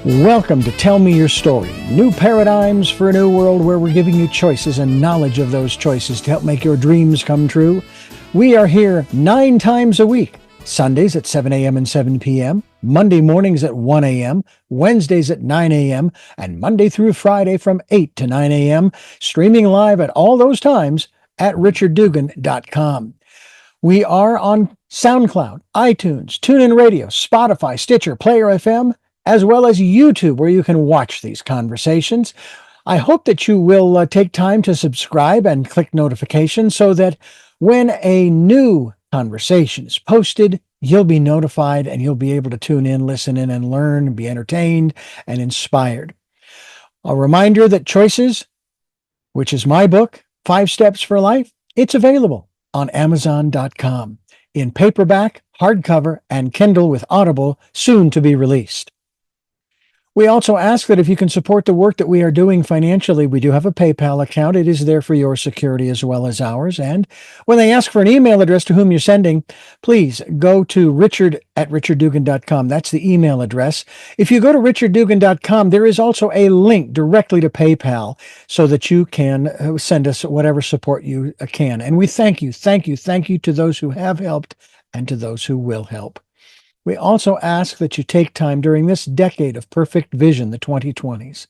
Welcome to Tell Me Your Story, new paradigms for a new world where we're giving you choices and knowledge of those choices to help make your dreams come true. We are here 9 times a week, Sundays at 7 a.m. and 7 p.m., Monday mornings at 1 a.m., Wednesdays at 9 a.m., and Monday through Friday from 8 to 9 a.m., streaming live at all those times at richarddugan.com. We are on SoundCloud, iTunes, TuneIn Radio, Spotify, Stitcher, Player FM, as well as YouTube, where you can watch these conversations. I hope that you will take time to subscribe and click notifications so that when a new conversation is posted, you'll be notified and you'll be able to tune in, listen in, and learn, be entertained and inspired. A reminder that Choices, which is my book, 5 Steps for Life, it's available on Amazon.com in paperback, hardcover, and Kindle with Audible, soon to be released. We also ask that if you can support the work that we are doing financially, we do have a PayPal account. It is there for your security as well as ours. And when they ask for an email address to whom you're sending, please go to richard@richarddugan.com. That's the email address. If you go to richarddugan.com, there is also a link directly to PayPal so that you can send us whatever support you can. And we thank you to those who have helped and to those who will help. We also ask that you take time during this decade of perfect vision, the 2020s,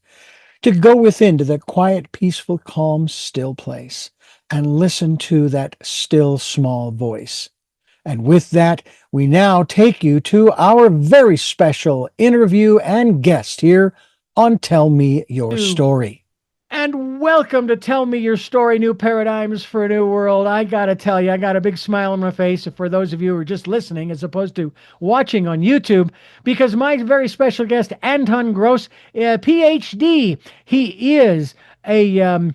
to go within to that quiet, peaceful, calm, still place and listen to that still, small voice. And with that, we now take you to our very special interview and guest here on Tell Me Your Story. And welcome to Tell Me Your Story, New Paradigms for a New World. I got to tell you, I got a big smile on my face for those of you who are just listening as opposed to watching on YouTube, because my very special guest, Anton Grosz, PhD, he is a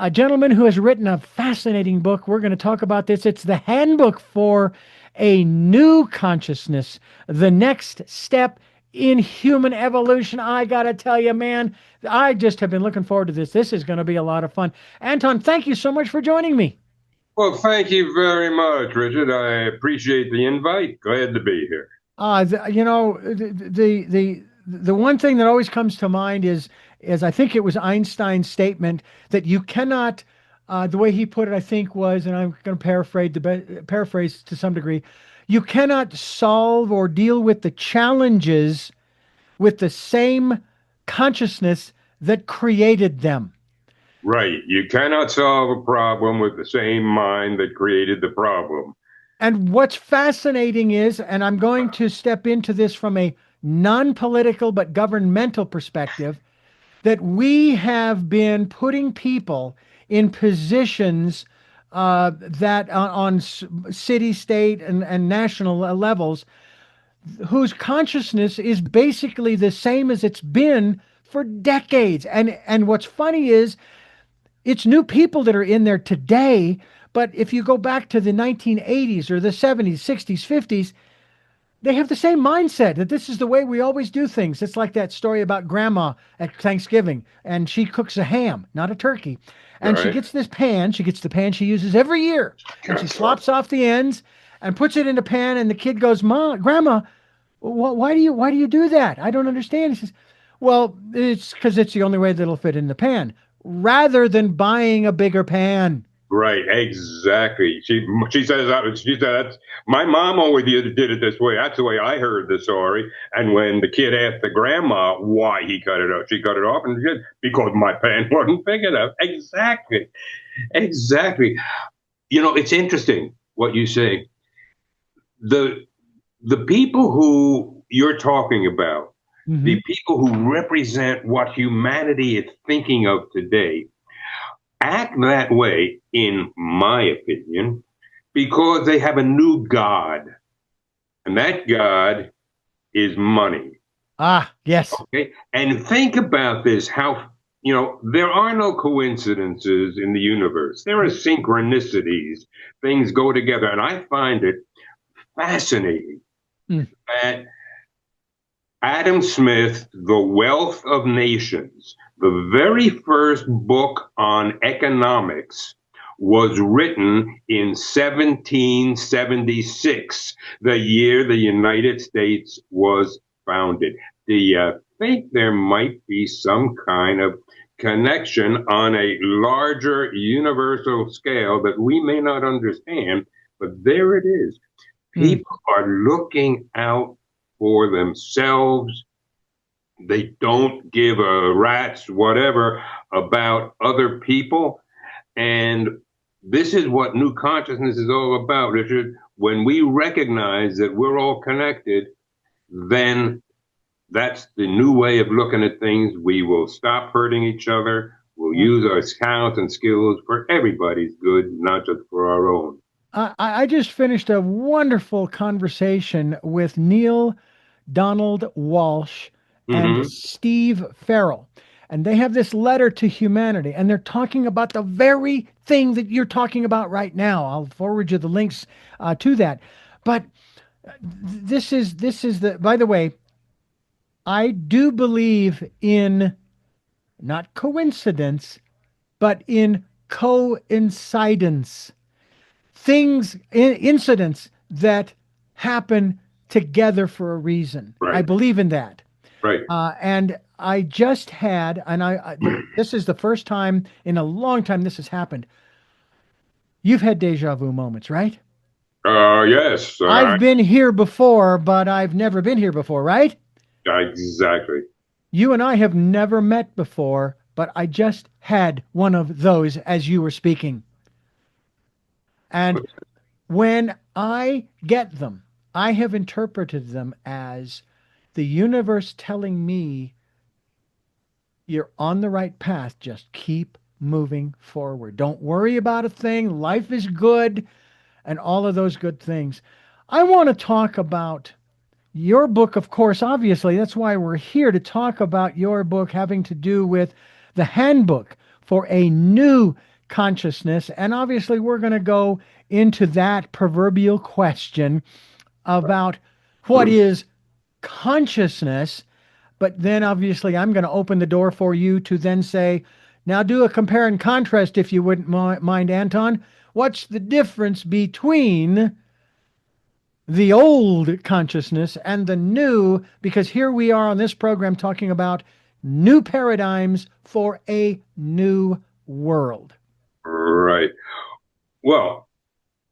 gentleman who has written a fascinating book. We're going to talk about this. It's the Handbook for a New Consciousness, the next step in human evolution. I got to tell you, man, I just have been looking forward to this. This is going to be a lot of fun. Anton, thank you so much for joining me. Well, thank you very much, Richard. I appreciate the invite. Glad to be here. The one thing that always comes to mind is I think it was Einstein's statement that you cannot, the way he put it, I think was, and I'm going to paraphrase to some degree, you cannot solve or deal with the challenges with the same consciousness that created them. Right. You cannot solve a problem with the same mind that created the problem. And what's fascinating is, and I'm going to step into this from a non-political but governmental perspective, that we have been putting people in positions that on city, state, and national levels, whose consciousness is basically the same as it's been for decades. And what's funny is it's new people that are in there today, but if you go back to the 1980s or the 70s, 60s, 50s, they have the same mindset that this is the way we always do things. It's like that story about grandma at Thanksgiving, and she cooks a ham, not a turkey. And She gets this pan. She gets the pan she uses every year, and she slops off the ends and puts it in a pan. And the kid goes, Grandma, why do you do that? I don't understand. He says, well, it's because it's the only way that it'll fit in the pan, rather than buying a bigger pan. Right, exactly. She says, my mom always did it this way. That's the way I heard the story. And when the kid asked the grandma why he cut it off, she cut it off, and she said, because my pan wasn't big enough. Exactly. You know, it's interesting what you say. The people who you're talking about, mm-hmm. the people who represent what humanity is thinking of today, act that way, in my opinion, because they have a new God. And that God is money. Ah, yes. Okay. And think about this, how, there are no coincidences in the universe. There are synchronicities. Things go together. And I find it fascinating that Adam Smith, The Wealth of Nations, the very first book on economics, was written in 1776, the year the United States was founded. Do you think there might be some kind of connection on a larger universal scale that we may not understand? But there it is. Mm. People are looking out for themselves. They don't give a rat's whatever about other people. And this is what new consciousness is all about, Richard. When we recognize that we're all connected, then that's the new way of looking at things. We will stop hurting each other. We'll use our talents and skills for everybody's good, not just for our own. I just finished a wonderful conversation with Neil Donald Walsh and Mm-hmm. Steve Farrell. And they have this letter to humanity, and they're talking about the very thing that you're talking about right now. I'll forward you the links to that. But this is the. By the way, I do believe in not coincidence, but in coincidence. Incidents that happen together for a reason. I Right, believe in that. right. And I just had, and this is the first time in a long time this has happened. You've had deja vu moments, right? Yes, I've been here before, but I've never been here before, right? exactly. You and I have never met before, but I just had one of those as you were speaking. And when I get them, I have interpreted them as the universe telling me you're on the right path. Just keep moving forward. Don't worry about a thing. Life is good and all of those good things. I want to talk about your book, of course, obviously. That's why we're here to talk about your book having to do with the handbook for a new consciousness. And obviously, we're going to go into that proverbial question about what is consciousness. But then obviously, I'm going to open the door for you to then say, now do a compare and contrast, if you wouldn't mind, Anton. What's the difference between the old consciousness and the new? Because here we are on this program talking about new paradigms for a new world. Right. Well,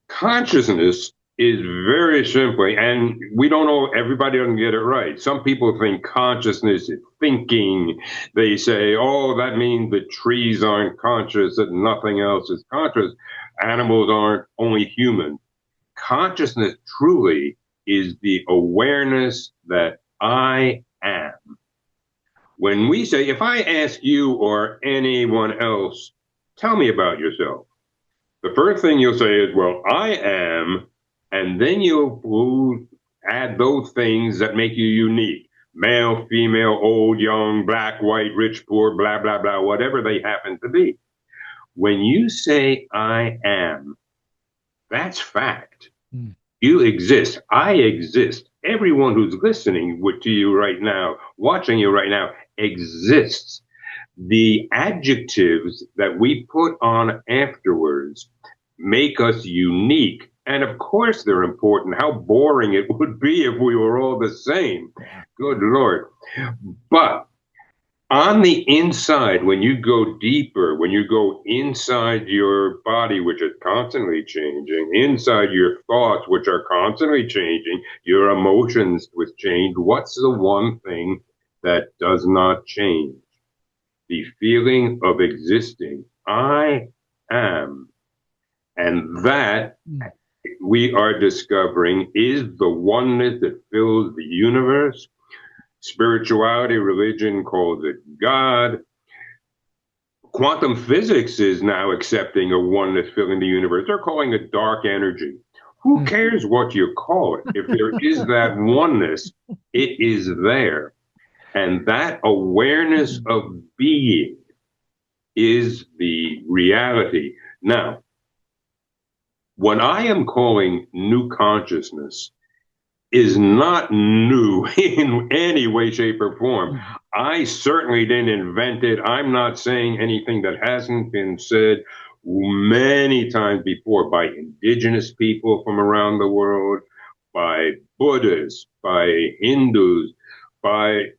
consciousness is very simply, and we don't know, everybody doesn't get it right. Some people think consciousness is thinking. They say, oh, that means the trees aren't conscious, that nothing else is conscious. Animals aren't, only humans. Consciousness truly is the awareness that I am. When we say, if I ask you or anyone else, tell me about yourself, the first thing you'll say is, well, I am, and then you'll add those things that make you unique. Male, female, old, young, black, white, rich, poor, blah, blah, blah, whatever they happen to be. When you say I am, that's fact. Mm. You exist. I exist. Everyone who's listening to you right now, watching you right now, exists. The adjectives that we put on afterwards make us unique. And of course, they're important. How boring it would be if we were all the same. Good Lord. But on the inside, when you go deeper, when you go inside your body, which is constantly changing, inside your thoughts, which are constantly changing, your emotions, which change, what's the one thing that does not change? The feeling of existing. I am. And that we are discovering is the oneness that fills the universe. Spirituality, religion calls it God. Quantum physics is now accepting a oneness filling the universe. They're calling it dark energy. Who cares what you call it? If there is that oneness, it is there. And that awareness of being is the reality. Now, what I am calling new consciousness is not new in any way, shape, or form. I certainly didn't invent it. I'm not saying anything that hasn't been said many times before by indigenous people from around the world, by Buddhists, by Hindus, by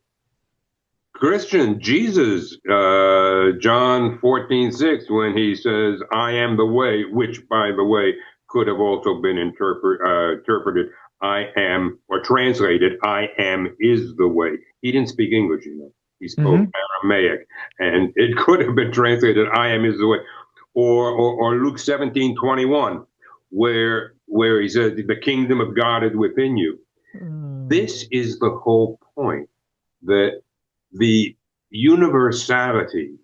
Christian, Jesus, John 14:6, when he says, I am the way, which, by the way, could have also been interpreted, I am, or translated, I am is the way. He didn't speak English, you know. He spoke Mm-hmm. Aramaic, and it could have been translated, I am is the way. Or Luke 17:21, where he says, the kingdom of God is within you. This is the whole point, that the universality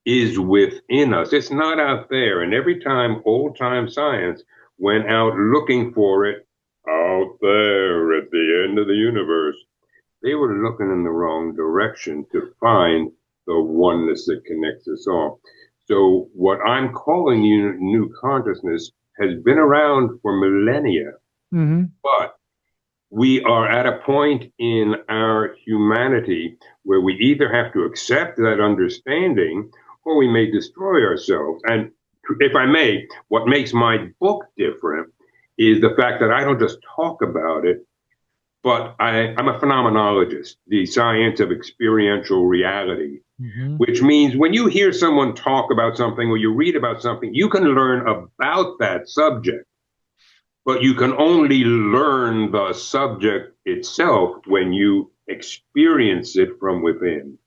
is within us. It's not out there. And every time old time science went out looking for it out there at the end of the universe, they were looking in the wrong direction to find the oneness that connects us all. So what I'm calling new consciousness has been around for millennia, Mm-hmm. but we are at a point in our humanity where we either have to accept that understanding or we may destroy ourselves. And if I may, what makes my book different is the fact that I don't just talk about it, but I'm a phenomenologist, the science of experiential reality, Mm-hmm. which means when you hear someone talk about something or you read about something, you can learn about that subject, but you can only learn the subject itself when you experience it from within.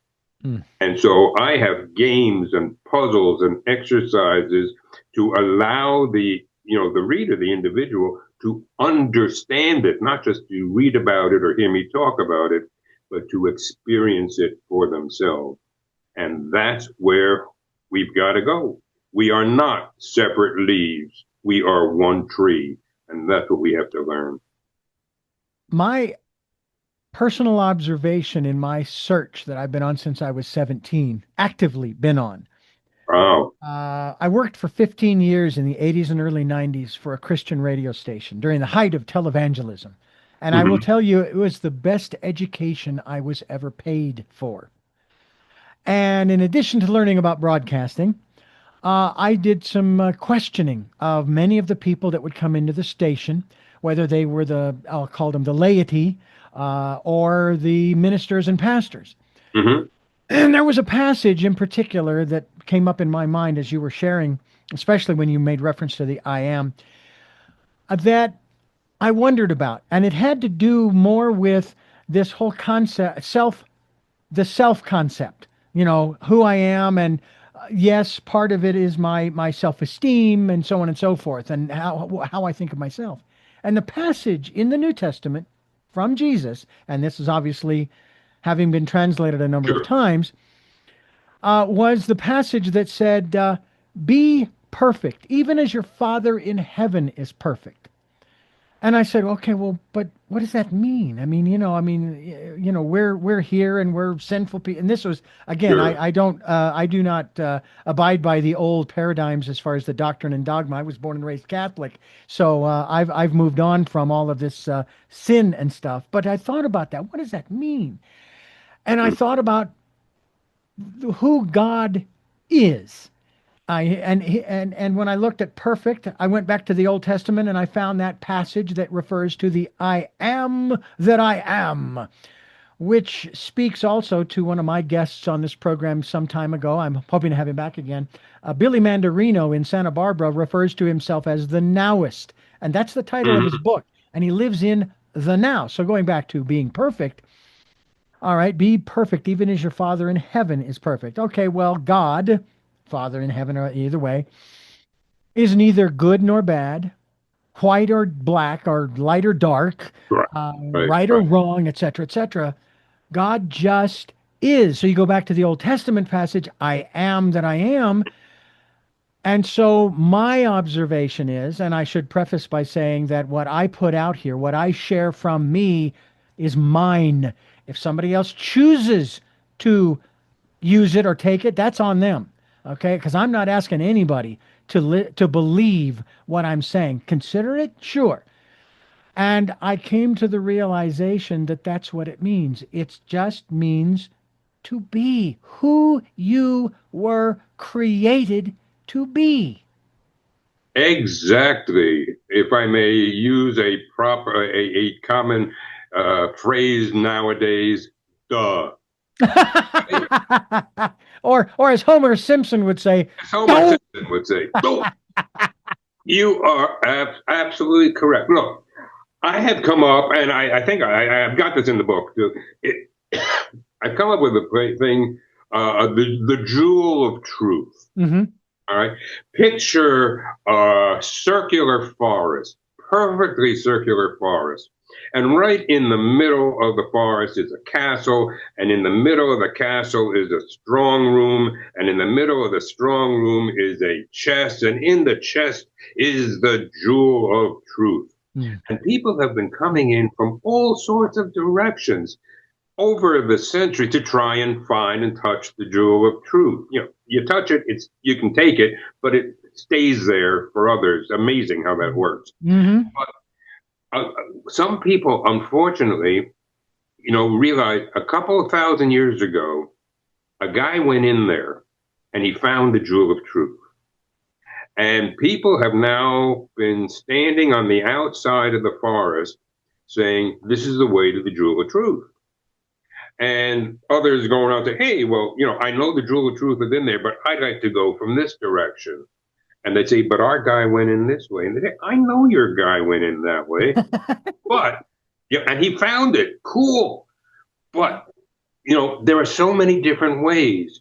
Mm. And so I have games and puzzles and exercises to allow the reader, the individual, to understand it, not just to read about it or hear me talk about it, but to experience it for themselves. And that's where we've got to go. We are not separate leaves. We are one tree. And that's what we have to learn. My personal observation in my search that I've been on since I was 17, actively been on. Wow. I worked for 15 years in the 80s and early 90s for a Christian radio station during the height of televangelism. And I will Mm-hmm. tell you, it was the best education I was ever paid for. And in addition to learning about broadcasting, I did some questioning of many of the people that would come into the station, whether they were I'll call them the laity, or the ministers and pastors. Mm-hmm. And there was a passage in particular that came up in my mind as you were sharing, especially when you made reference to the I am, that I wondered about. And it had to do more with this whole concept, the self concept, who I am. And yes, part of it is my self-esteem and so on and so forth, and how I think of myself. And the passage in the New Testament from Jesus, and this is obviously having been translated a number of Sure. times, was the passage that said, be perfect, even as your Father in heaven is perfect. And I said, okay, well, but what does that mean? I mean, we're here and we're sinful people. And this was, again, Sure. I do not abide by the old paradigms as far as the doctrine and dogma. I was born and raised Catholic, so I've moved on from all of this sin and stuff. But I thought about that. What does that mean? And I thought about who God is. And when I looked at perfect, I went back to the Old Testament and I found that passage that refers to the I am that I am, which speaks also to one of my guests on this program some time ago. I'm hoping to have him back again. Billy Mandarino in Santa Barbara refers to himself as the nowist, and that's the title of his Mm-hmm. book. And he lives in the now. So going back to being perfect, all right, be perfect, even as your Father in heaven is perfect. Okay, well, God, Father in heaven, or either way, is neither good nor bad, white or black, or light or dark, Right. Right. right or Right. wrong, etc., etc. God just is. So you go back to the Old Testament passage, I am that I am. And so my observation is, and I should preface by saying that what I put out here, what I share from me, is mine. If somebody else chooses to use it or take it, that's on them. Okay? Because I'm not asking anybody to believe what I'm saying. Consider it, sure. And I came to the realization that that's what it means. It just means to be who you were created to be. Exactly. If I may use a common phrase nowadays, duh. Or as Homer Simpson would say, So much don't. Simpson would say, "Don't." You are absolutely correct. Look, I have come up, and I think I've got this in the book too. It, I've come up with a thing, the jewel of truth. Hmm. All right. Picture a circular forest, perfectly circular forest. And right in the middle of the forest is a castle, and in the middle of the castle is a strong room, and in the middle of the strong room is a chest, and in the chest is the jewel of truth. Mm. And people have been coming in from all sorts of directions over the century to try and find and touch the jewel of truth. You know, you touch it, it's you can take it, but it stays there for others. Amazing how that works. Hmm. But some people, unfortunately, realize a couple of thousand years ago, a guy went in there and he found the jewel of truth. And people have now been standing on the outside of the forest saying, this is the way to the jewel of truth. And others going around say, hey, well, I know the jewel of truth is in there, but I'd like to go from this direction. And they say, but our guy went in this way. And they say, I know your guy went in that way, but, and he found it. Cool. But, there are so many different ways.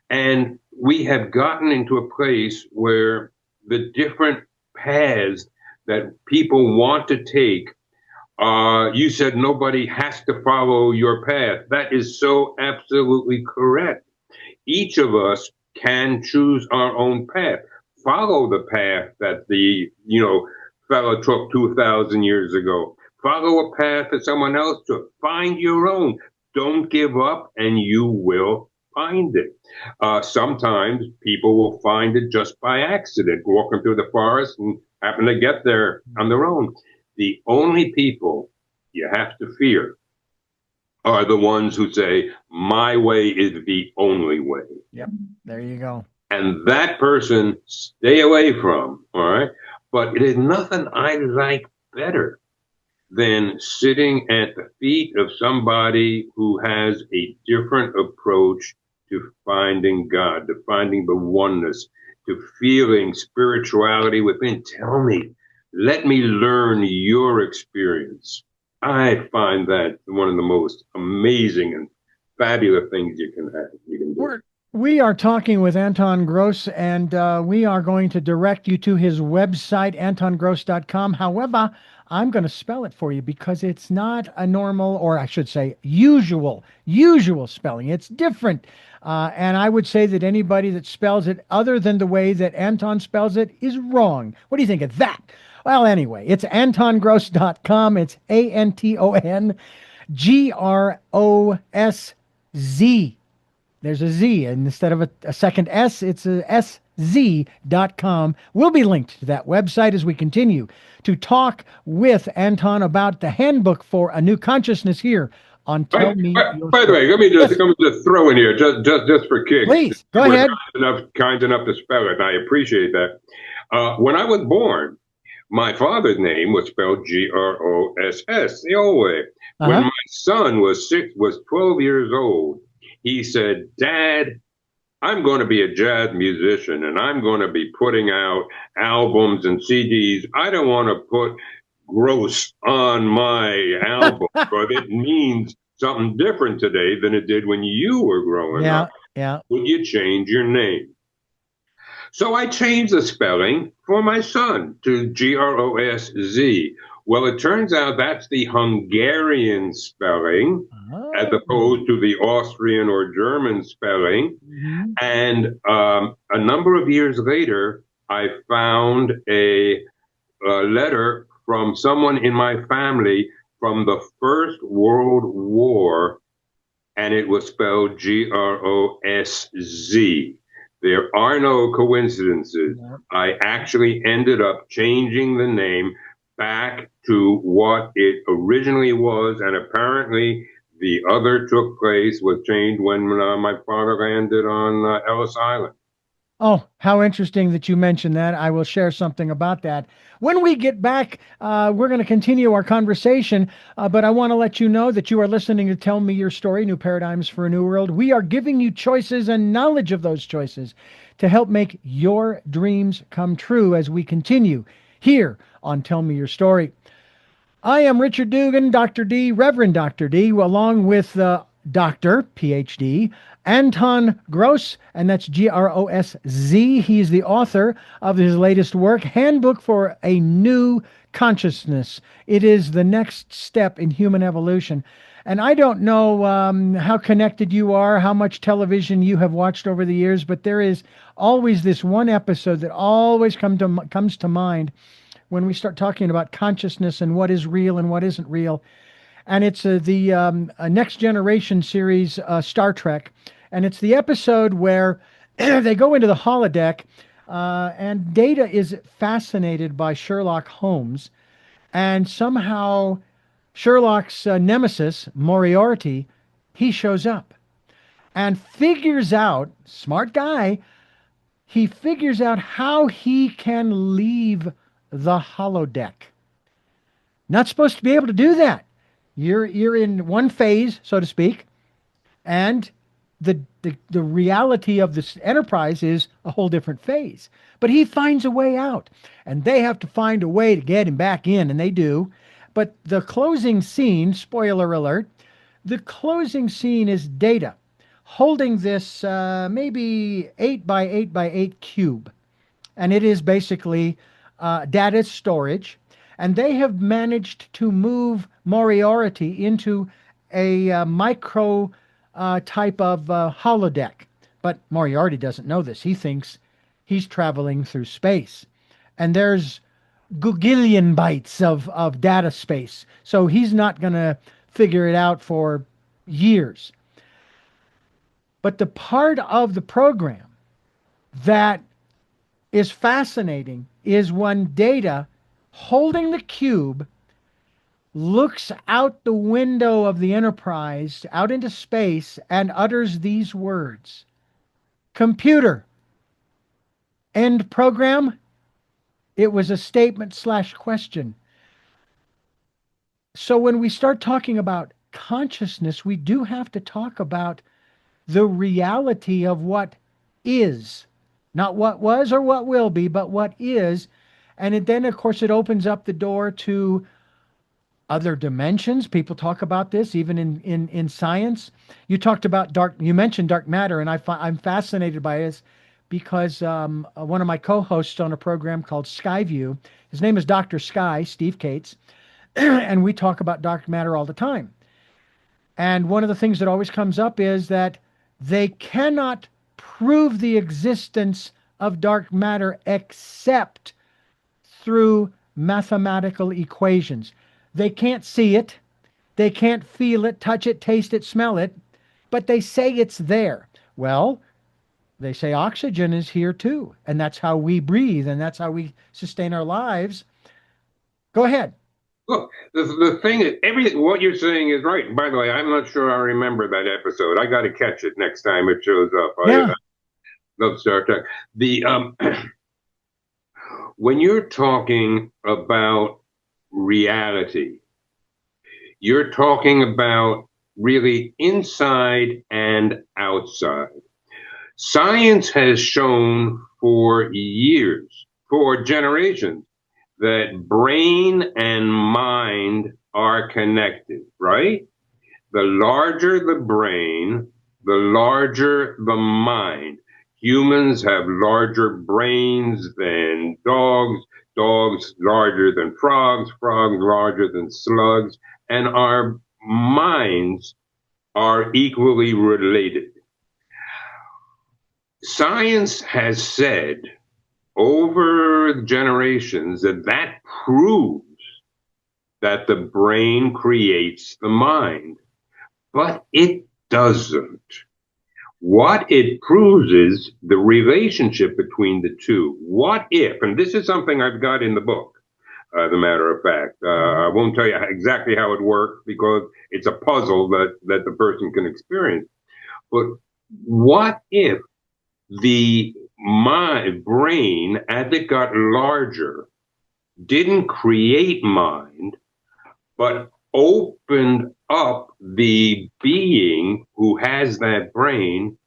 And we have gotten into a place where the different paths that people want to take, you said nobody has to follow your path. That is so absolutely correct. Each of us can choose our own path. Follow the path that the, fellow took 2,000 years ago. Follow a path that someone else took. Find your own. Don't give up, and you will find it. Sometimes people will find it just by accident, walking through the forest and happen to get there on their own. The only people you have to fear are the ones who say, my way is the only way. Yep. There you go. And that person, stay away from, all right? But it is nothing I like better than sitting at the feet of somebody who has a different approach to finding God, to finding the oneness, to feeling spirituality within. Tell me, let me learn your experience. I find that one of the most amazing and fabulous things you can have. You can do. We are talking with Anton Grosz, and we are going to direct you to his website, antongrosz.com. However, I'm going to spell it for you because it's not a normal, or I should say, usual spelling. It's different. And I would say that anybody that spells it other than the way that Anton spells it is wrong. What do you think of that? Well, anyway, it's antongrosz.com. It's ANTONGROSZ. There's a Z, and instead of a second S, it's a SZ.com. We'll be linked to that website as we continue to talk with Anton about the handbook for a new consciousness here on Tell Me Your By the way, Story. let me just throw in here, just for kicks. Please, go You were ahead. kind enough to spell it, and I appreciate that. When I was born, my father's name was spelled Gross, the old way. When Uh-huh. my son was 12 years old, he said, Dad, I'm going to be a jazz musician and I'm going to be putting out albums and CDs. I don't want to put Gross on my album, but it means something different today than it did when you were growing Yeah, up. yeah. Would you change your name? So I changed the spelling for my son to Grosz. Well, it turns out that's the Hungarian spelling as Oh. opposed to the Austrian or German spelling. Mhm. And a number of years later, I found a letter from someone in my family from the First World War, and it was spelled Grosz. There are no coincidences. Yeah. I actually ended up changing the name back to what it originally was, and apparently the other took place was changed when my father landed on Ellis Island. Oh, how interesting that you mentioned that. I will share something about that. When we get back, we're going to continue our conversation, but I want to let you know that you are listening to Tell Me Your Story, New Paradigms for a New World. We are giving you choices and knowledge of those choices to help make your dreams come true as we continue here on Tell Me Your Story. I am Richard Dugan, Dr. D, Reverend Dr. D, along with Dr. PhD Anton Grosz, and that's Grosz. He's the author of his latest work, Handbook for a New Consciousness. It is the next step in human evolution. And I don't know how connected you are, how much television you have watched over the years, but there is always this one episode that always comes to mind when we start talking about consciousness and what is real and what isn't real. And it's the Next Generation series, Star Trek. And it's the episode where they go into the holodeck, and Data is fascinated by Sherlock Holmes. And somehow Sherlock's nemesis, Moriarty, he shows up and figures out, smart guy, he figures out how he can leave the holodeck. Not supposed to be able to do that. You're in one phase, so to speak, and the reality of this enterprise is a whole different phase. But he finds a way out, and they have to find a way to get him back in, and they do. But the closing scene, spoiler alert, the closing scene is Data holding this maybe 8 by 8 by 8 cube, and it is basically data storage. And they have managed to move Moriarty into a micro type of holodeck. But Moriarty doesn't know this. He thinks he's traveling through space. And there's gagillion bytes of data space. So he's not going to figure it out for years. But the part of the program that is fascinating is when Data, holding the cube, looks out the window of the Enterprise out into space and utters these words: "Computer, end program." It was a statement slash question. So when we start talking about consciousness, we do have to talk about the reality of what is, not what was or what will be, but what is. And then, of course, it opens up the door to other dimensions. People talk about this even in science. You talked about you mentioned dark matter, and I'm fascinated by this because one of my co-hosts on a program called Skyview, his name is Dr. Sky, Steve Cates, and we talk about dark matter all the time. And one of the things that always comes up is that they cannot prove the existence of dark matter except through mathematical equations. They can't see it, they can't feel it, touch it, taste it, smell it, but they say it's there. Well, they say oxygen is here too, and that's how we breathe, and that's how we sustain our lives. Go ahead. Look, the thing is, everything what you're saying is right. And by the way, I'm not sure I remember that episode. I got to catch it next time it shows up. Yeah. I love Star Trek. The when you're talking about reality, you're talking about really inside and outside. Science has shown for years, for generations, that brain and mind are connected, right? The larger the brain, the larger the mind. Humans have larger brains than dogs, dogs larger than frogs, frogs larger than slugs, and our minds are equally related. Science has said over generations that proves that the brain creates the mind, but it doesn't. What it proves is the relationship between the two. What if, and this is something I've got in the book, as a matter of fact. I won't tell you exactly how it works because it's a puzzle that the person can experience. But what if the my brain, as it got larger, didn't create mind, but opened up the being who has that brain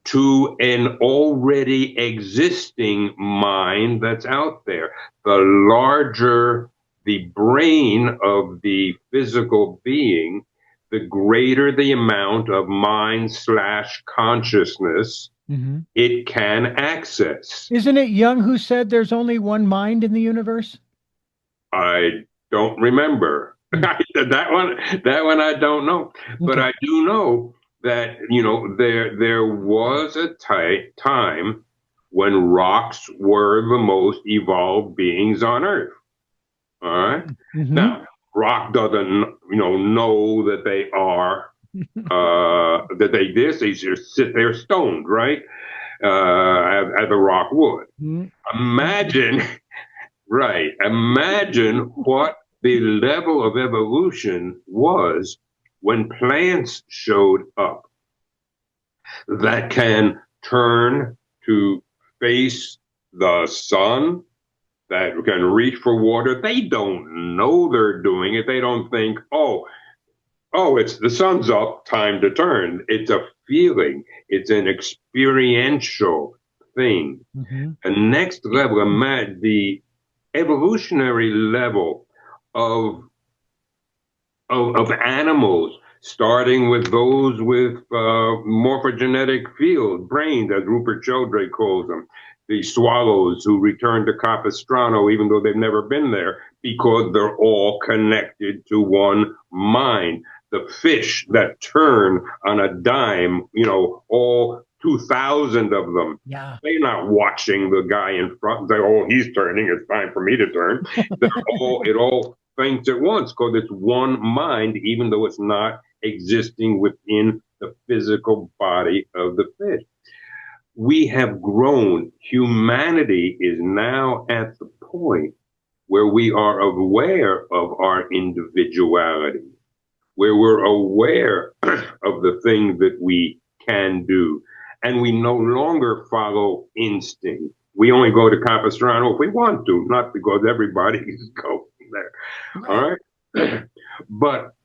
to an already existing mind that's out there. The larger the brain of the physical being, the greater the amount of mind slash consciousness it can access. Isn't it Jung who said there's only one mind in the universe? I don't remember. That one I don't know. But Okay. I do know that, there was a time when rocks were the most evolved beings on Earth. All right. Now, rock doesn't, know that they are, that they this. They just sit there stoned, right? As a rock would. Imagine, right? Imagine what the level of evolution was when plants showed up that can turn to face the sun, that can reach for water. They don't know they're doing it. They don't think, it's the sun's up, time to turn. It's a feeling. It's an experiential thing. The next level, the evolutionary level of animals, starting with those with morphogenetic field, brains, as Rupert Sheldrake calls them, the swallows who return to Capistrano, even though they've never been there, because they're all connected to one mind. The fish that turn on a dime, all 2,000 of them. Yeah. They're not watching the guy in front. They, he's turning. It's time for me to turn. It all thinks at once because it's one mind, even though it's not existing within the physical body of the fish. We have grown. Humanity is now at the point where we are aware of our individuality, where we're aware of the things that we can do. And we no longer follow instinct. We only go to Capistrano if we want to, not because everybody is going there. All right. But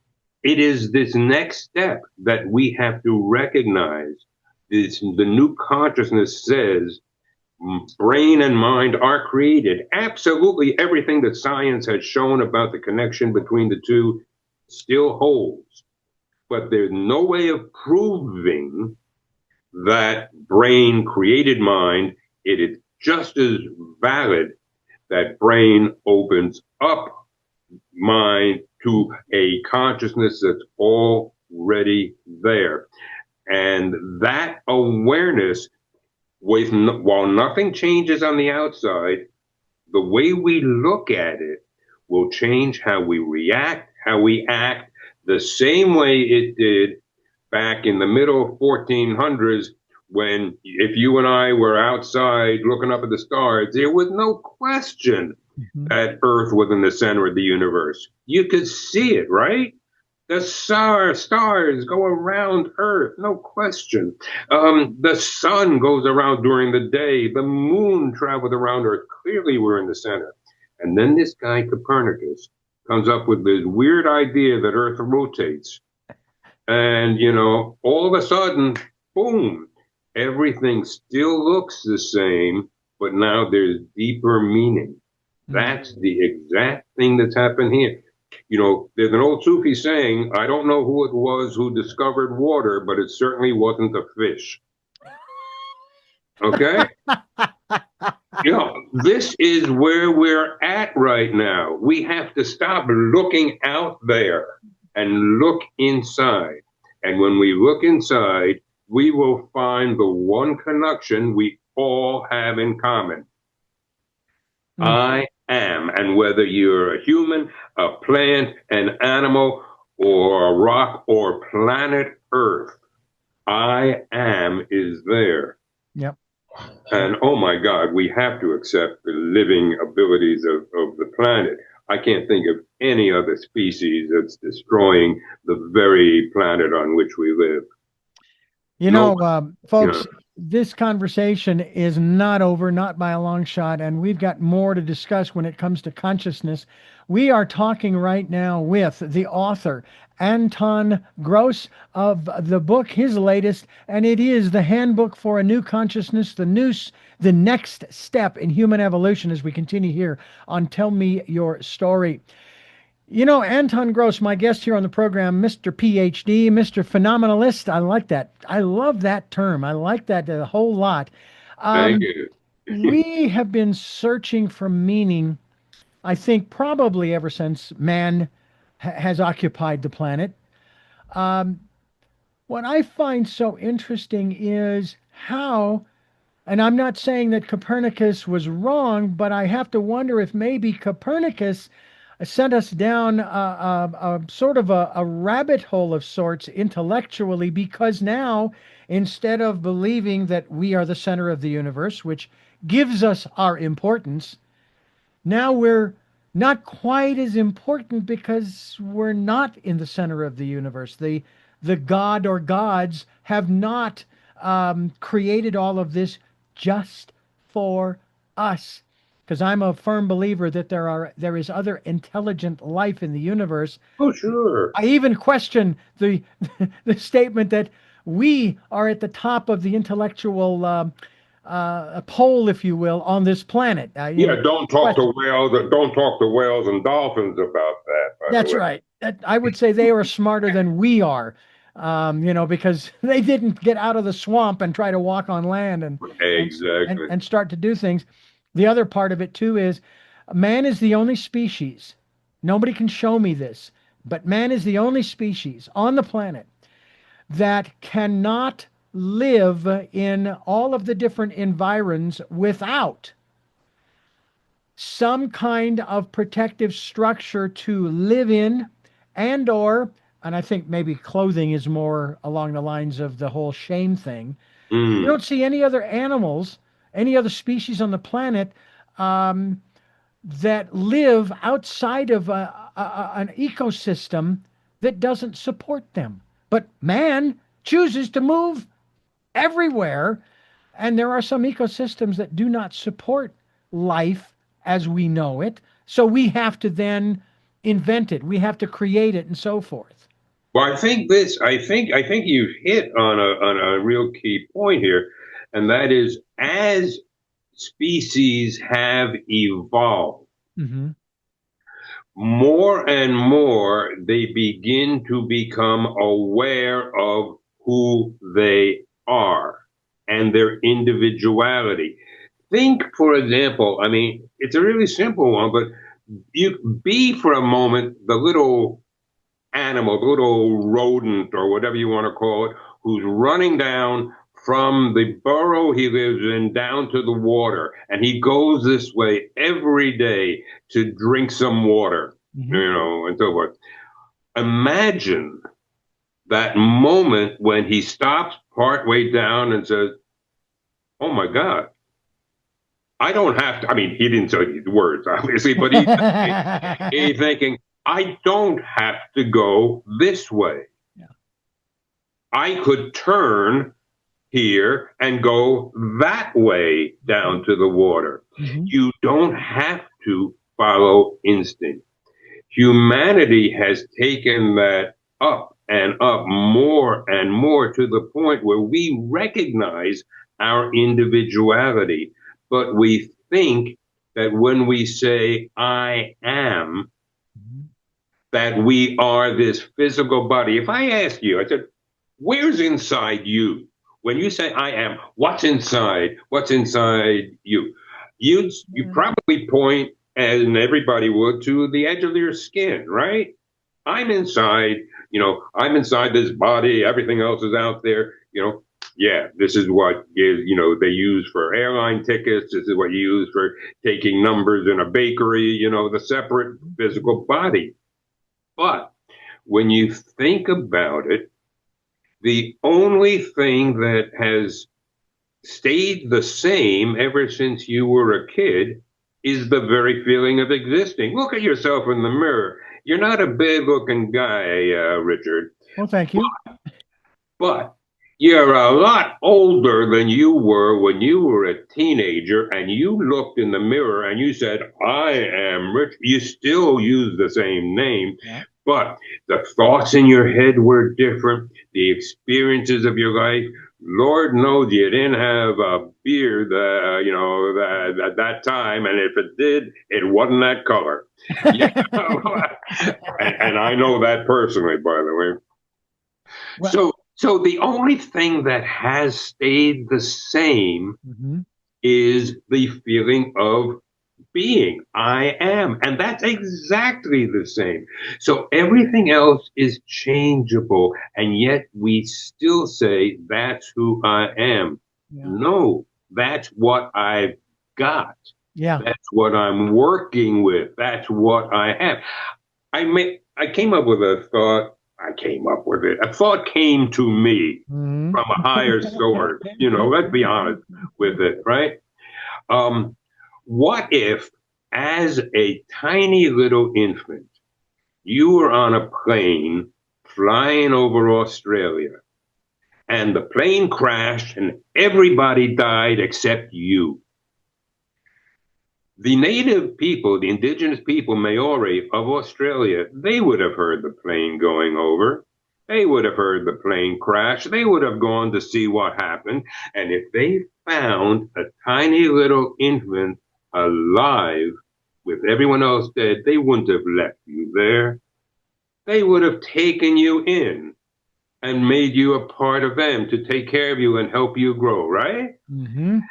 it is this next step that we have to recognize. The new consciousness says brain and mind are created. Absolutely everything that science has shown about the connection between the two still holds. But there's no way of proving that brain created mind. It is just as valid that brain opens up mind to a consciousness that's already there. And that awareness, while nothing changes on the outside, the way we look at it will change how we react, how we act, the same way it did back in the middle 1400s when if you and I were outside looking up at the stars, there was no question that Earth was in the center of the universe. You could see it, right? The stars go around Earth, no question. The sun goes around during the day. The moon travels around Earth. Clearly, we're in the center. And then this guy, Copernicus, comes up with this weird idea that Earth rotates. And, all of a sudden, boom, everything still looks the same, but now there's deeper meaning. That's the exact thing that's happened here. There's an old Sufi saying, I don't know who it was who discovered water, but it certainly wasn't a fish. Okay? This is where we're at right now. We have to stop looking out there and look inside. And when we look inside, we will find the one connection we all have in common. I am. And whether you're a human, a plant, an animal, or a rock, or planet Earth, I am is there. Yep. And oh my God, we have to accept the living abilities of the planet. I can't think of any other species that's destroying the very planet on which we live. You No, know, you know, folks, this conversation is not over, not by a long shot, and we've got more to discuss when it comes to consciousness. We are talking right now with the author, Anton Grosz, of the book, his latest, and it is the Handbook for a New Consciousness, the next step in human evolution as we continue here on Tell Me Your Story. You know, Anton Grosz, my guest here on the program, Mr. PhD, Mr. Phenomenalist. I like that. I love that term. I like that a whole lot. thank Um, you. we have been searching for meaning, I think, probably ever since man has occupied the planet. Um, what I find so interesting is how, and I'm not saying that Copernicus was wrong, but I have to wonder if maybe Copernicus sent us down a sort of a rabbit hole of sorts intellectually, because now, instead of believing that we are the center of the universe, which gives us our importance, now we're not quite as important because we're not in the center of the universe. The god or gods have not created all of this just for us. Because I'm a firm believer that there is other intelligent life in the universe. Oh, sure. I even question the the statement that we are at the top of the intellectual pole, if you will, on this planet. I Yeah, even don't talk question. to whales. Don't talk to whales and dolphins about that. By the That's way, right. I would say they are smarter than we are, because they didn't get out of the swamp and try to walk on land and exactly. and start to do things. The other part of it too is man is the only species. Nobody can show me this, but man is the only species on the planet that cannot live in all of the different environs without some kind of protective structure to live in, and I think maybe clothing is more along the lines of the whole shame thing. You Mm. don't see any other animals, any other species on the planet um, that live outside of an ecosystem that doesn't support them. But man chooses to move everywhere, and there are some ecosystems that do not support life as we know it. So we have to then invent it, we have to create it, and so forth. Well, I think this. I think you've hit on a real key point here, and that is as species have evolved, Hmm. more and more they begin to become aware of who they are and their individuality. Think, for example, I mean, it's a really simple one, but you be for a moment the little animal, the little rodent or whatever you want to call it, who's running down from the burrow he lives in down to the water. And he goes this way every day to drink some water, Hmm. and so forth. Imagine that moment when he stops partway down and says, "Oh my God, I don't have to." I mean, he didn't say these words, obviously, but he's thinking, I don't have to go this way. Yeah. I could turn here and go that way down to the water. Hmm. You don't have to follow instinct. Humanity has taken that up and up more and more to the point where we recognize our individuality, but we think that when we say I am, that we are this physical body. If I ask you, I said, where's inside you? When you say I am, what's inside? What's inside you? You probably point, and everybody would, to the edge of your skin, right? I'm inside, I'm inside this body. Everything else is out there, Yeah, this is what is, they use for airline tickets. This is what you use for taking numbers in a bakery, the separate physical body. But when you think about it, the only thing that has stayed the same ever since you were a kid is the very feeling of existing. Look at yourself in the mirror. You're not a bad looking guy, Richard, Well, thank you. but You're a lot older than you were when you were a teenager and you looked in the mirror and you said, I am rich. You still use the same name, Yeah. but the thoughts in your head were different. The experiences of your life, Lord knows you didn't have a beard, at that time. And if it did, it wasn't that color. You know? And I know that personally, by the way. Well, So the only thing that has stayed the same mhm. is the feeling of being. I am. And that's exactly the same. So everything else is changeable. And yet we still say, that's who I am. Yeah. No, that's what I've got. Yeah. That's what I'm working with. That's what I have. I came up with a thought. I came up with it. A thought came to me Mhm. from a higher source. Let's be honest with it, right? Um, what if, as a tiny little infant, you were on a plane flying over Australia and the plane crashed and everybody died except you? The native people, the indigenous people, Maori of Australia, they would have heard the plane going over. They would have heard the plane crash. They would have gone to see what happened. And if they found a tiny little infant alive with everyone else dead, they wouldn't have left you there. They would have taken you in and made you a part of them to take care of you and help you grow, right? Mhm.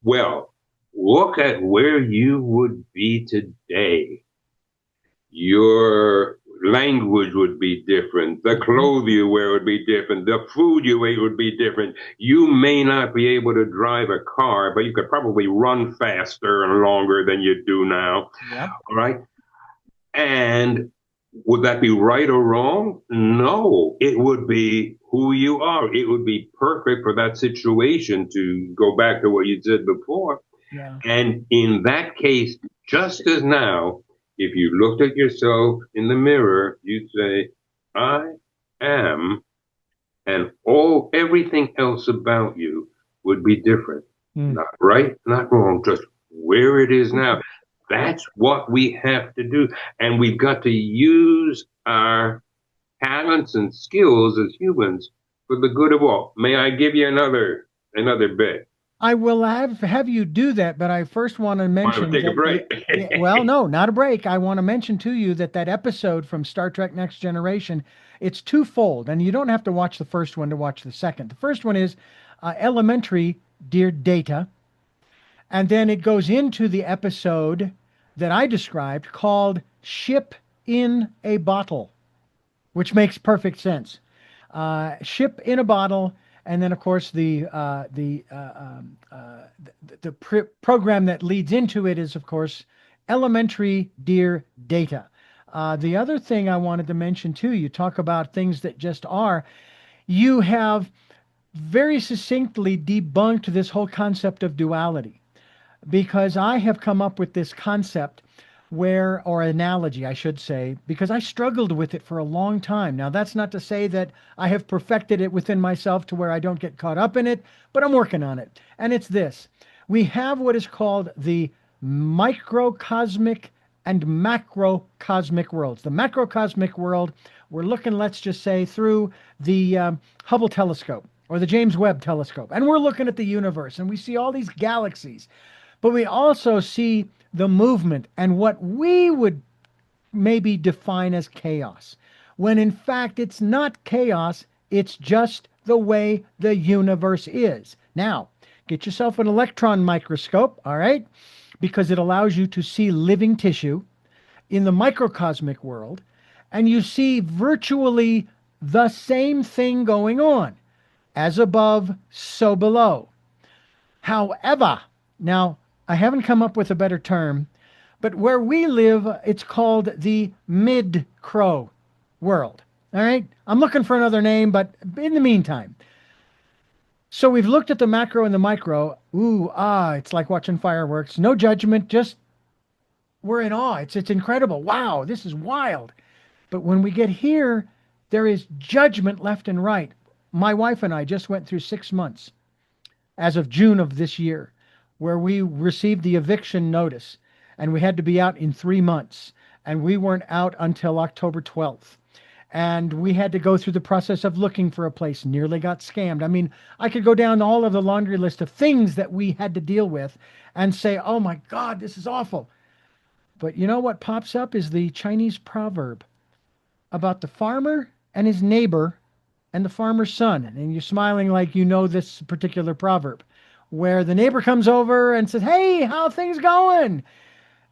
Well, look at where you would be today. Your language would be different. The Mhm. clothes you wear would be different. The food you ate would be different. You may not be able to drive a car, but you could probably run faster and longer than you do now. Yep. All right. And would that be right or wrong? No, it would be who you are. It would be perfect for that situation, to go back to what you said before. Yeah. And in that case, just as now, if you looked at yourself in the mirror, you'd say, I am, and everything else about you would be different. Mm. Not right, not wrong, just where it is now. That's what we have to do. And we've got to use our talents and skills as humans for the good of all. May I give you another bit? I will have you do that, but I first want to Want to mention take a that break? well, no, not a break. I want to mention to you that that episode from Star Trek Next Generation, it's twofold, and you don't have to watch the first one to watch the second. The first one is Elementary, Dear Data, and then it goes into the episode that I described called Ship in a Bottle, which makes perfect sense. Ship in a bottle, and then of course the program that leads into it is of course elementary dear data. The other thing I wanted to mention too, you talk about things that just are. You have very succinctly debunked this whole concept of duality because I have come up with this concept where, or analogy, I should say, because I struggled with it for a long time. Now, that's not to say that I have perfected it within myself to where I don't get caught up in it, but I'm working on it. And it's this: we have what is called the microcosmic and macrocosmic worlds. The macrocosmic world, we're looking, let's just say, through the Hubble telescope or the James Webb telescope, and we're looking at the universe and we see all these galaxies. But we also see the movement and what we would maybe define as chaos, when in fact it's not chaos, it's just the way the universe is. Now, get yourself an electron microscope, all right? Because it allows you to see living tissue in the microcosmic world, and you see virtually the same thing going on. As above, so below. However, now I haven't come up with a better term, but where we live, it's called the mid crow world. All right. I'm looking for another name, but in the meantime, so we've looked at the macro and the micro. Ooh, it's like watching fireworks. No judgment, just we're in awe. It's incredible. Wow, this is wild. But when we get here, there is judgment left and right. My wife and I just went through 6 months as of June of this year, where we received the eviction notice and we had to be out in 3 months. And we weren't out until October 12th. And we had to go through the process of looking for a place, nearly got scammed. I mean, I could go down all of the laundry list of things that we had to deal with and say, oh my God, this is awful. But you know what pops up is the Chinese proverb about the farmer and his neighbor and the farmer's son. And you're smiling like you know this particular proverb, where the neighbor comes over and says, hey, how are things going?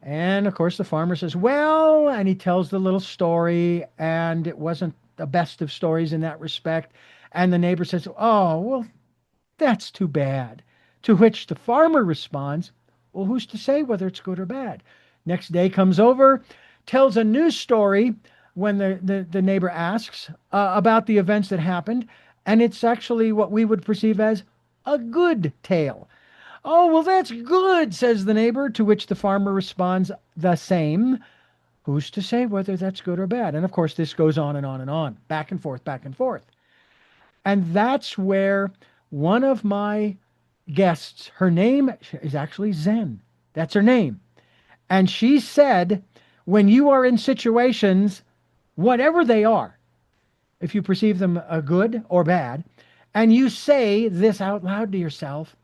And of course, the farmer says, well, and he tells the little story, and it wasn't the best of stories in that respect. And the neighbor says, oh, well, that's too bad. To which the farmer responds, well, who's to say whether it's good or bad? Next day comes over, tells a new story when the neighbor asks about the events that happened. And it's actually what we would perceive as a good tale. Oh, well, that's good, says the neighbor, to which the farmer responds the same. Who's to say whether that's good or bad? And of course, this goes on and on and on, back and forth, back and forth. And that's where one of my guests, her name is actually Zen. That's her name. And she said, when you are in situations, whatever they are, if you perceive them good or bad, and you say this out loud to yourself,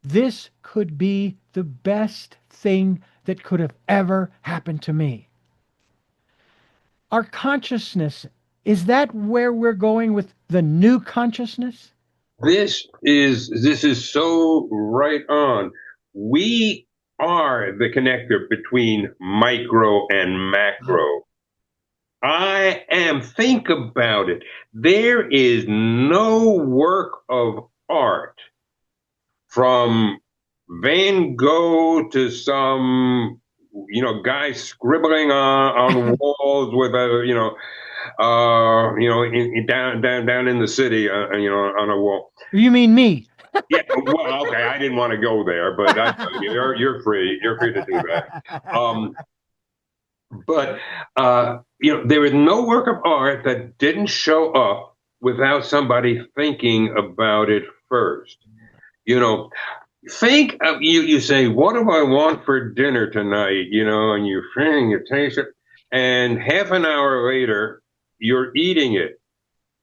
this could be the best thing that could have ever happened to me. Our consciousness, is that where we're going with the new consciousness? This is so right on. We are the connector between micro and macro. I am. Think about it. There is no work of art from Van Gogh to some, guy scribbling on walls with down in the city, on a wall. You mean me? Yeah, well, okay, I didn't want to go there, but you're free. You're free to do that. But there is no work of art that didn't show up without somebody thinking about it first. Think of you say, what do I want for dinner tonight? And you're feeling, you taste it, and half an hour later, you're eating it.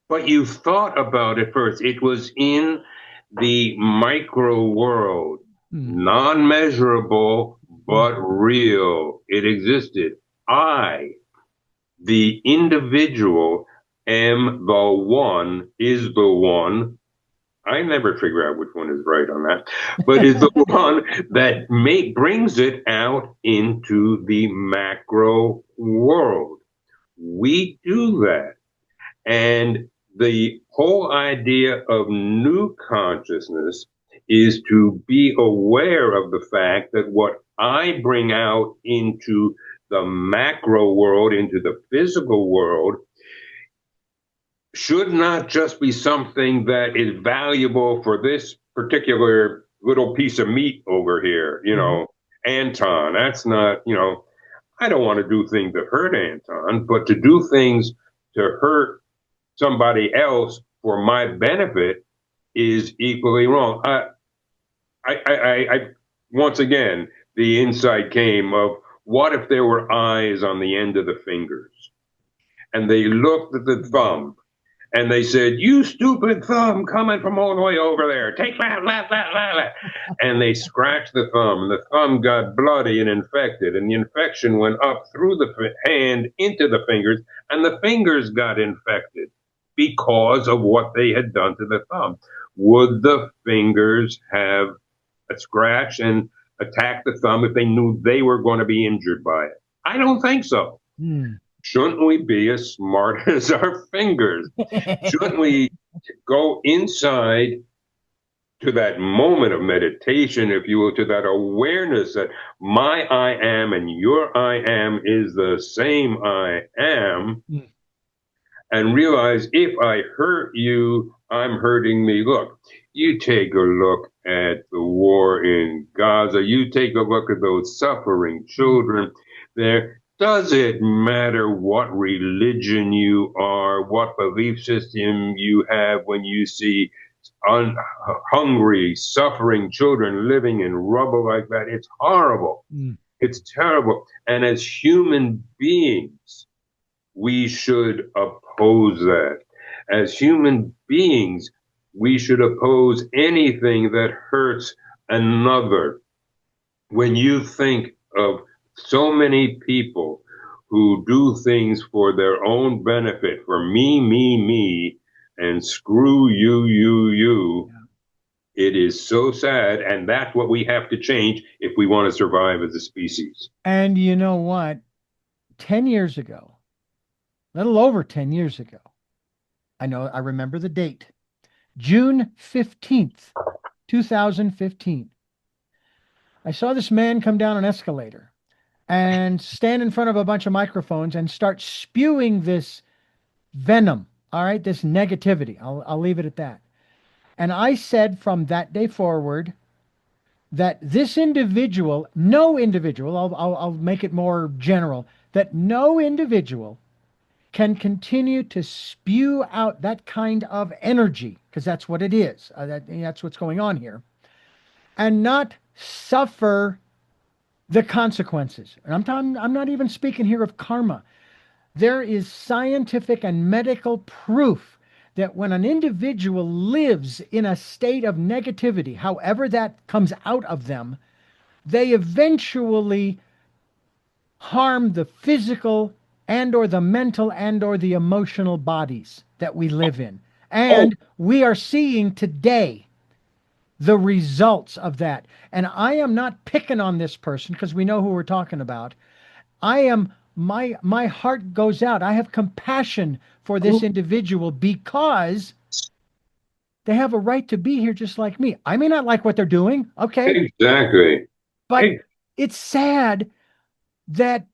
But you thought about it first. It was in the micro world, non-measurable, but real. It existed. I, the individual, am the one, is the one. I never figure out which one is right on that, but is the one that brings it out into the macro world. We do that. And the whole idea of new consciousness is to be aware of the fact that what I bring out into the macro world, into the physical world, should not just be something that is valuable for this particular little piece of meat over here, Anton. That's not, I don't want to do things that hurt Anton, but to do things to hurt somebody else for my benefit is equally wrong. I once again, the insight came of, what if there were eyes on the end of the fingers? And they looked at the thumb and they said, you stupid thumb coming from all the way over there. Take that. And they scratched the thumb, and the thumb got bloody and infected. And the infection went up through the hand into the fingers, and the fingers got infected because of what they had done to the thumb. Would the fingers have a scratch and attack the thumb if they knew they were going to be injured by it? I don't think so. Shouldn't we be as smart as our fingers? Shouldn't we go inside to that moment of meditation, if you will, to that awareness that my I am and your I am is the same I am, and realize if I hurt you, I'm hurting me. Look, you take a look at the war in Gaza. You take a look at those suffering children there. Does it matter what religion you are, what belief system you have when you see un hungry, suffering children living in rubble like that? It's horrible. Mm. It's terrible. And as human beings, we should oppose that. As human beings, we should oppose anything that hurts another. When you think of so many people who do things for their own benefit, for me, and screw you, it is so sad. And that's what we have to change if we want to survive as a species. And you know what? 10 years ago, a little over 10 years ago, I remember the date, June 15th, 2015. I saw this man come down an escalator and stand in front of a bunch of microphones and start spewing this venom, all right, this negativity. I'll leave it at that. And I said from that day forward that this individual, no individual, I'll make it more general, that no individual can continue to spew out that kind of energy, because that's what it is. That's what's going on here, and not suffer the consequences. And I'm not even speaking here of karma. There is scientific and medical proof that when an individual lives in a state of negativity, however that comes out of them, they eventually harm the physical and or the mental and or the emotional bodies that we live in. Oh, And we are seeing today the results of that. And I am not picking on this person because we know who we're talking about. I am my heart goes out. I have compassion for this individual because they have a right to be here just like me. I may not like what they're doing, okay, exactly. but it's sad that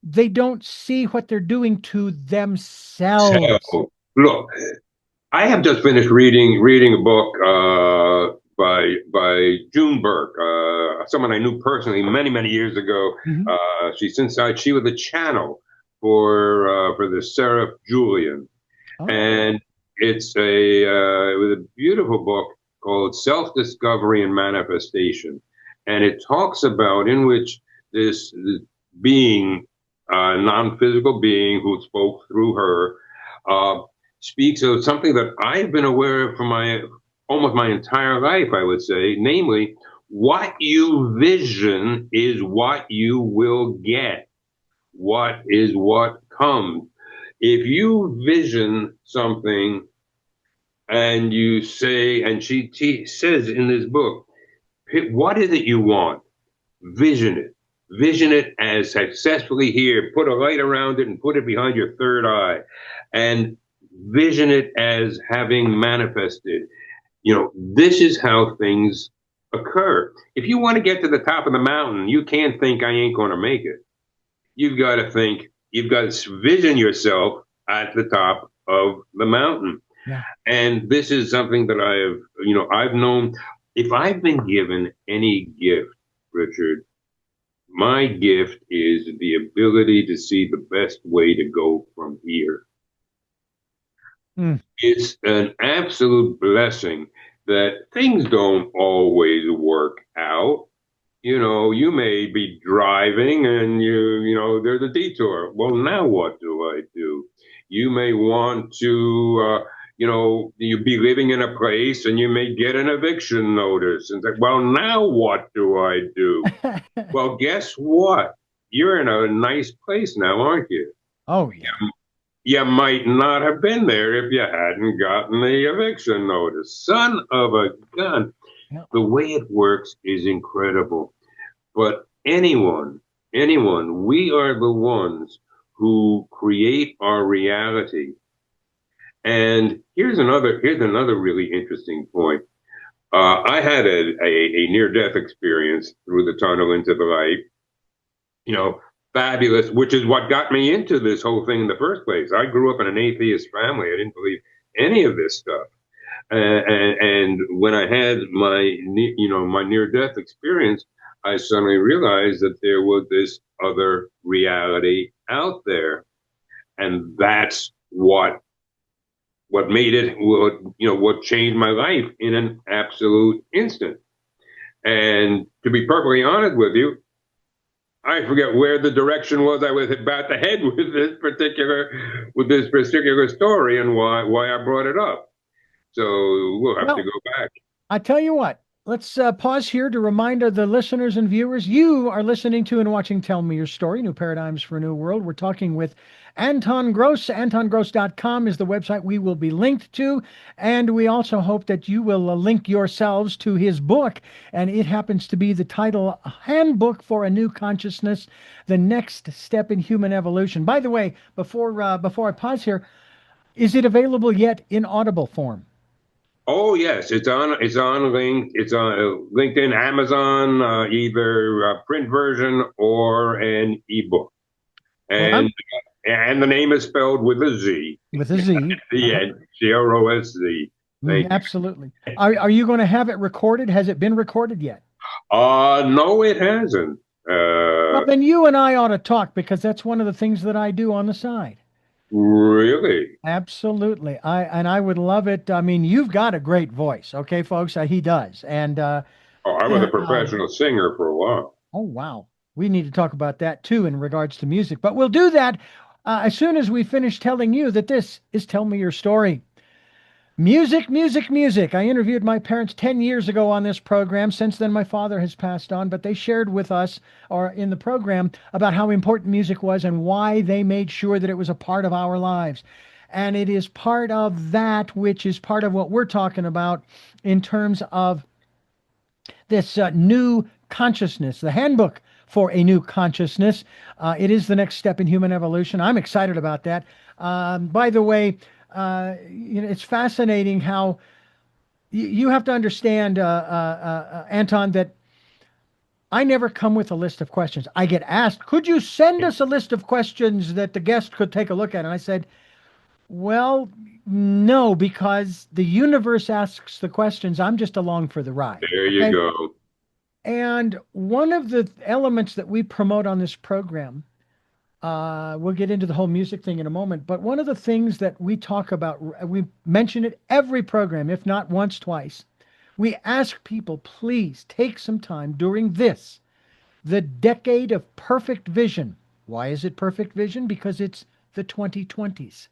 they don't see what they're doing to themselves. So, look, I have just finished reading a book by June Burke, someone I knew personally many years ago. Mhm. She was a channel for the Seraph Julian, Oh, and it was a beautiful book called Self Discovery and Manifestation, and it talks about in which this being, non-physical being who spoke through her. Uh, Speaks of something that I've been aware of for my almost my entire life, I would say, namely, what you vision is what you will get. What is what comes. If you vision something and you say, and she says in this book, what is it you want? Vision it. Vision it as successfully here. Put a light around it and put it behind your third eye. And vision it as having manifested. This is how things occur. If you want to get to the top of the mountain, you can't think I ain't going to make it. You've got to vision yourself at the top of the mountain. yeah. And this is something that I've known. If I've been given any gift, Richard, my gift is the ability to see the best way to go from here. Mm. It's an absolute blessing that things don't always work out. You may be driving and there's a detour. Well, now what do I do? You may want to, you be living in a place and you may get an eviction notice and say, well, now what do I do? Well, guess what? You're in a nice place now, aren't you? Oh, yeah. You might not have been there if you hadn't gotten the eviction notice. Son of a gun. Yeah. The way it works is incredible. But anyone, we are the ones who create our reality. And here's another really interesting point. I had a near-death experience through the tunnel into the light. Fabulous, which is what got me into this whole thing in the first place. I grew up in an atheist family. I didn't believe any of this stuff. And when I had my near-death experience, I suddenly realized that there was this other reality out there. And that's what made it, what changed my life in an absolute instant. And to be perfectly honest with you, I forget where the direction was I was about to head with this particular story and why I brought it up. So we'll have to Well, go back. I tell you what, let's pause here to remind the listeners and viewers you are listening to and watching Tell Me Your Story, New Paradigms for a New World. We're talking with Anton Grosz. AntonGrosz.com is the website we will be linked to. And we also hope that you will link yourselves to his book. And it happens to be the title Handbook for a New Consciousness, The Next Step in Human Evolution. By the way, before I pause here, is it available yet in Audible form? Oh yes, it's on LinkedIn, Amazon, either a print version or an ebook. Well, I'm And the name is spelled with a Z. with a Z. The Uh-huh. end, Grosz. Thank you. Absolutely. Are you going to have it recorded? Has it been recorded yet? No, it hasn't. Well, then you and I ought to talk because that's one of the things that I do on the side. Really? Absolutely. I would love it. I mean, you've got a great voice, okay, folks? He does. And Oh, I was a um, professional singer for a while. oh wow, we need to talk about that too in regards to music. But we'll do that as soon as we finish telling you that this is Tell Me Your Story. Music, music, music. I interviewed my parents 10 years ago on this program. Since then, my father has passed on, but they shared with us or in the program about how important music was and why they made sure that it was a part of our lives. And it is part of that, which is part of what we're talking about in terms of this new consciousness, the handbook for a new consciousness. It is the next step in human evolution. I'm excited about that. By the way, it's fascinating how you have to understand, Anton, that I never come with a list of questions. I get asked, could you send us a list of questions that the guest could take a look at? And I said, well, no, because the universe asks the questions. I'm just along for the ride. There you Okay. go. And one of the elements that we promote on this program, we'll get into the whole music thing in a moment, but one of the things that we talk about, we mention it every program, if not once, twice. We ask people, please take some time during this, the decade of perfect vision. Why is it perfect vision? Because it's the 2020s.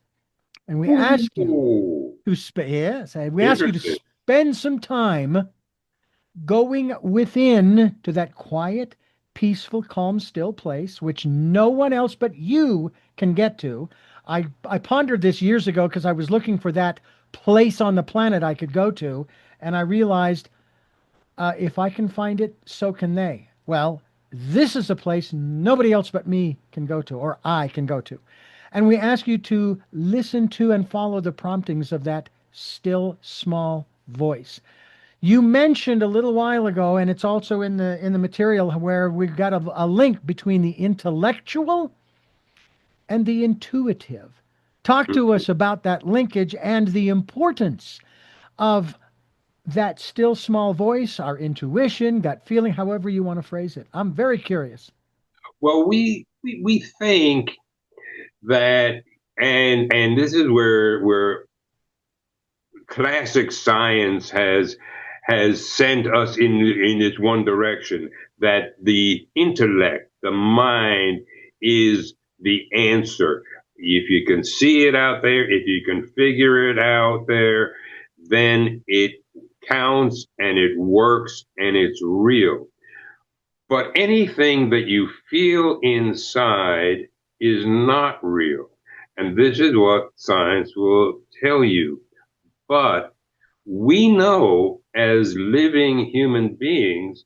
And we ask you Ooh, to yes, we ask you to interesting. spend some time going within to that quiet, peaceful, calm, still place, which no one else but you can get to. I pondered this years ago because I was looking for that place on the planet I could go to, and I realized if I can find it, so can they. Well, this is a place nobody else but me can go to, or I can go to. And we ask you to listen to and follow the promptings of that still small voice. You mentioned a little while ago, and it's also in the material where we've got a link between the intellectual and the intuitive. Talk to us about that linkage and the importance of that still small voice, our intuition, gut feeling, however you want to phrase it. I'm very curious. Well, we think that, and this is where classic science has sent us in this one direction, that the intellect, the mind, is the answer. If you can see it out there, if you can figure it out there, then it counts and it works and it's real. But anything that you feel inside is not real. And this is what science will tell you. But we know as living human beings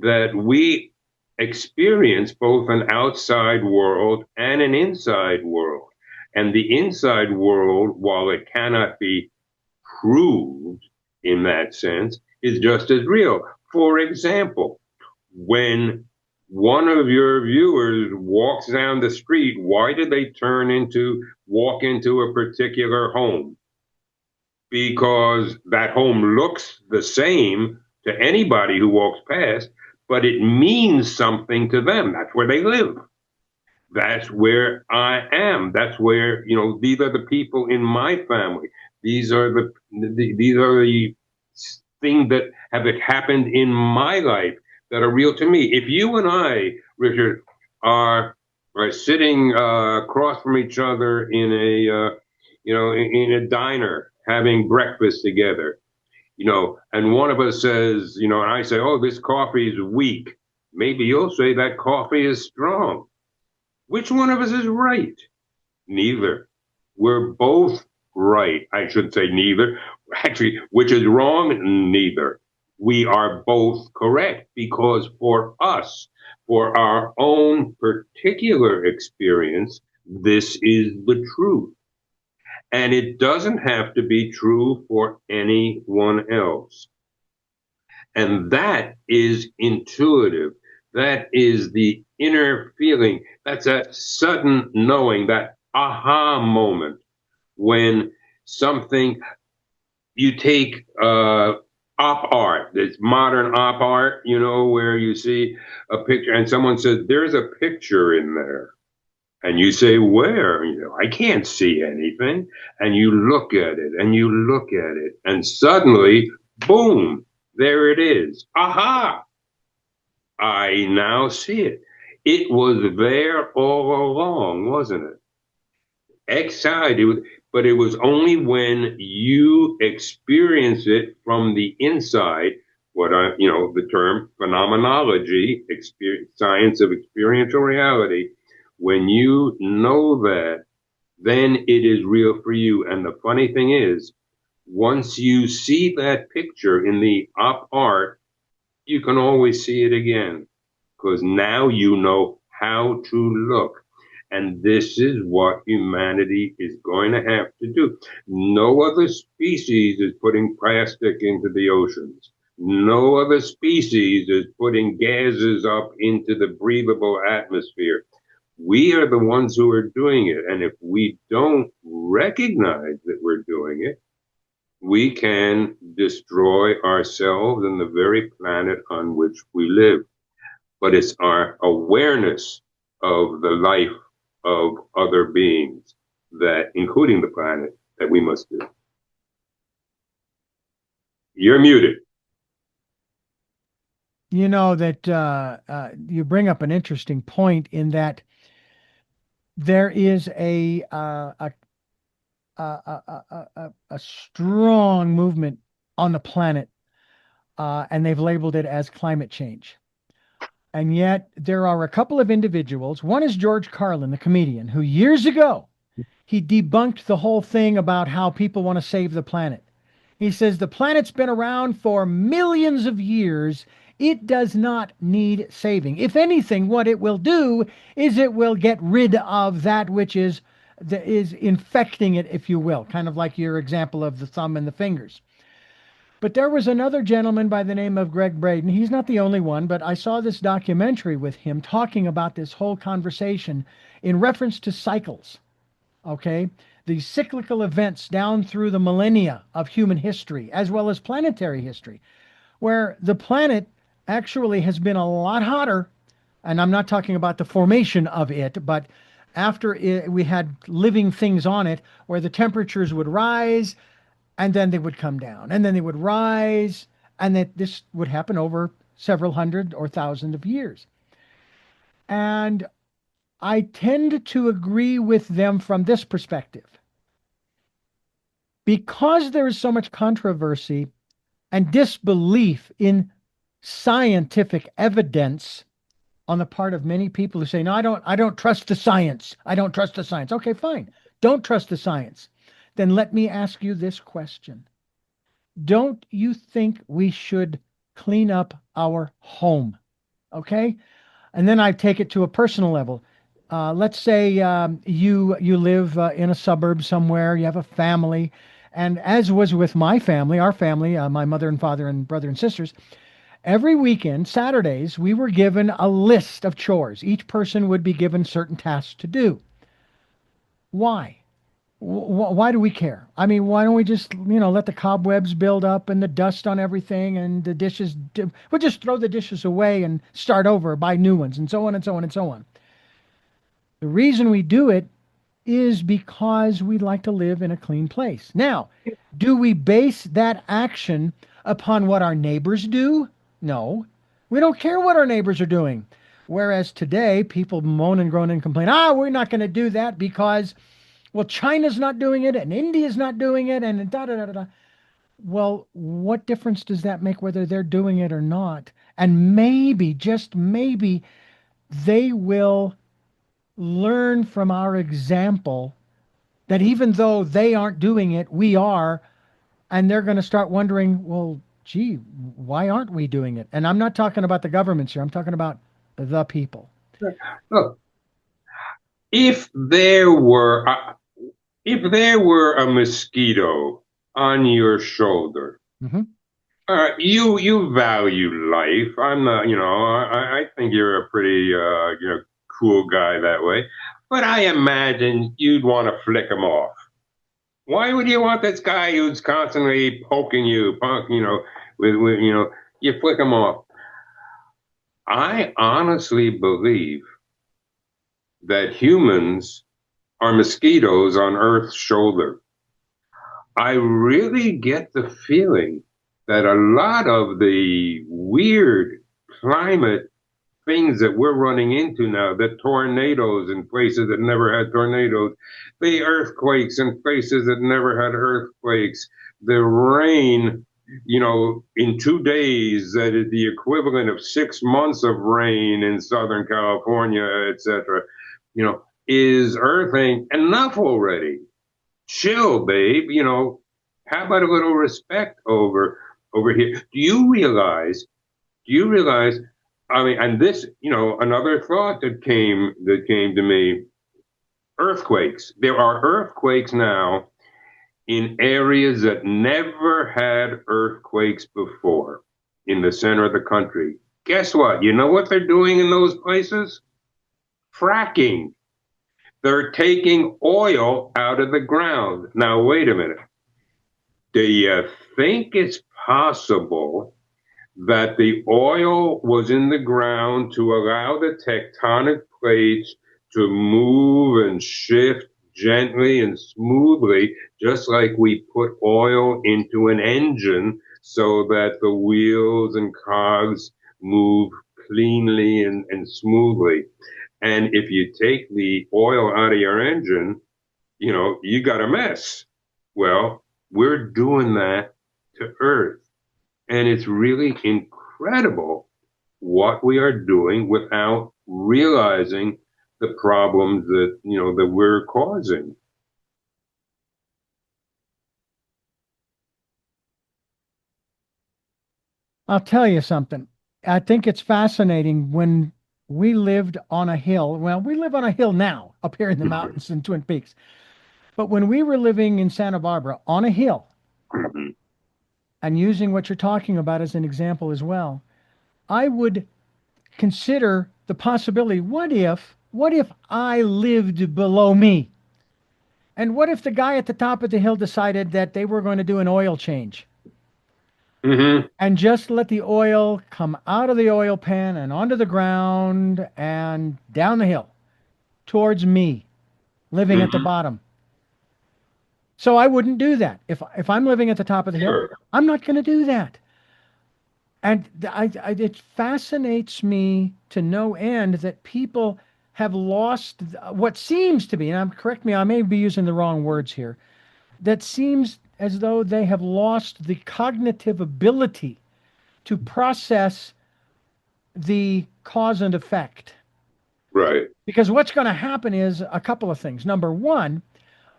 that we experience both an outside world and an inside world. And the inside world, while it cannot be proved in that sense, is just as real. For example, when one of your viewers walks down the street, why did they walk into a particular home? Because that home looks the same to anybody who walks past, but it means something to them. That's where they live. That's where I am. That's where, these are the people in my family. These are the things that have happened in my life that are real to me. If you and I, Richard, are sitting across from each other in a diner having breakfast together, and one of us says, and I say, oh, this coffee is weak. Maybe you'll say that coffee is strong. Which one of us is right? Neither. We're both right. I should say neither. Actually, which is wrong? Neither. We are both correct because for us, for our own particular experience, this is the truth. And it doesn't have to be true for anyone else. And that is intuitive. That is the inner feeling. That's that sudden knowing, that aha moment when something, you take op art, this modern op art, where you see a picture and someone says, there's a picture in there. And you say, where? I can't see anything. And you look at it and you look at it and suddenly, boom, there it is. Aha! I now see it. It was there all along, wasn't it? Excited, but it was only when you experience it from the inside, the term phenomenology, science of experiential reality, when you know that, then it is real for you. And the funny thing is, once you see that picture in the op art, you can always see it again because now you know how to look. And this is what humanity is going to have to do. No other species is putting plastic into the oceans. No other species is putting gases up into the breathable atmosphere. We are the ones who are doing it. And if we don't recognize that we're doing it, we can destroy ourselves and the very planet on which we live. But it's our awareness of the life of other beings, that, including the planet, that we must do. You're muted. You know that you bring up an interesting point in that there is a strong movement on the planet, and they've labeled it as climate change. And yet there are a couple of individuals. One is George Carlin, the comedian, who years ago, he debunked the whole thing about how people want to save the planet. He says the planet's been around for millions of years. It does not need saving. If anything, what it will do is it will get rid of that which is infecting it, if you will, kind of like your example of the thumb and the fingers. But there was another gentleman by the name of Greg Braden. He's not the only one, but I saw this documentary with him talking about this whole conversation in reference to cycles, okay? These cyclical events down through the millennia of human history, as well as planetary history, where the planet actually has been a lot hotter. And I'm not talking about the formation of it, but after we had living things on it, where the temperatures would rise, and then they would come down, and then they would rise, and that this would happen over several hundred or thousand of years. And I tend to agree with them from this perspective. Because there is so much controversy and disbelief in scientific evidence on the part of many people who say, no, I don't trust the science. I don't trust the science. Okay, fine. Don't trust the science. Then let me ask you this question. Don't you think we should clean up our home? Okay? And then I take it to a personal level. Let's say you live in a suburb somewhere, you have a family, and as was with my family, our family, my mother and father and brother and sisters, every weekend, Saturdays, we were given a list of chores. Each person would be given certain tasks to do. Why? Why do we care? I mean, why don't we just, let the cobwebs build up and the dust on everything and the dishes, we'll just throw the dishes away and start over, buy new ones, and so on and so on and so on. The reason we do it is because we like to live in a clean place. Now, do we base that action upon what our neighbors do? No. We don't care what our neighbors are doing. Whereas today, people moan and groan and complain, we're not going to do that because, well, China's not doing it and India's not doing it and da da da da. Da. Well, what difference does that make whether they're doing it or not? And maybe, just maybe, they will learn from our example that even though they aren't doing it, we are, and they're going to start wondering, well, gee, why aren't we doing it? And I'm not talking about the governments here. I'm talking about the people. Look, if there were a mosquito on your shoulder, Hmm. you value life. I'm not, I think you're a pretty, cool guy that way. But I imagine you'd want to flick him off. Why would you want this guy who's constantly poking you, with you flick him off? I honestly believe that humans are mosquitoes on Earth's shoulder. I really get the feeling that a lot of the weird climate things that we're running into now, the tornadoes in places that never had tornadoes, the earthquakes in places that never had earthquakes, the rain, in 2 days that is the equivalent of 6 months of rain in Southern California, etc. Is earthing enough already? Chill, babe. How about a little respect over here? Do you realize, I mean, and this, another thought that came to me, earthquakes. There are earthquakes now in areas that never had earthquakes before in the center of the country. Guess what? You know what they're doing in those places? Fracking. They're taking oil out of the ground. Now, wait a minute. Do you think it's possible that the oil was in the ground to allow the tectonic plates to move and shift gently and smoothly, just like we put oil into an engine so that the wheels and cogs move cleanly and smoothly? And if you take the oil out of your engine, you got a mess. Well, we're doing that to Earth. And it's really incredible what we are doing without realizing the problems that we're causing. I'll tell you something. I think it's fascinating when we lived on a hill. Well, we live on a hill now up here in the mountains in Twin Peaks. But when we were living in Santa Barbara on a hill, and using what you're talking about as an example as well, I would consider the possibility, what if I lived below me? And what if the guy at the top of the hill decided that they were going to do an oil change Mm-hmm. and just let the oil come out of the oil pan and onto the ground and down the hill towards me living at the Mm-hmm. bottom? So I wouldn't do that. If I'm living at the top of the hill, Sure. I'm not going to do that. And it fascinates me to no end that people have lost what seems to be, and correct me, I may be using the wrong words here, that seems as though they have lost the cognitive ability to process the cause and effect. Right. Because what's going to happen is a couple of things. Number one,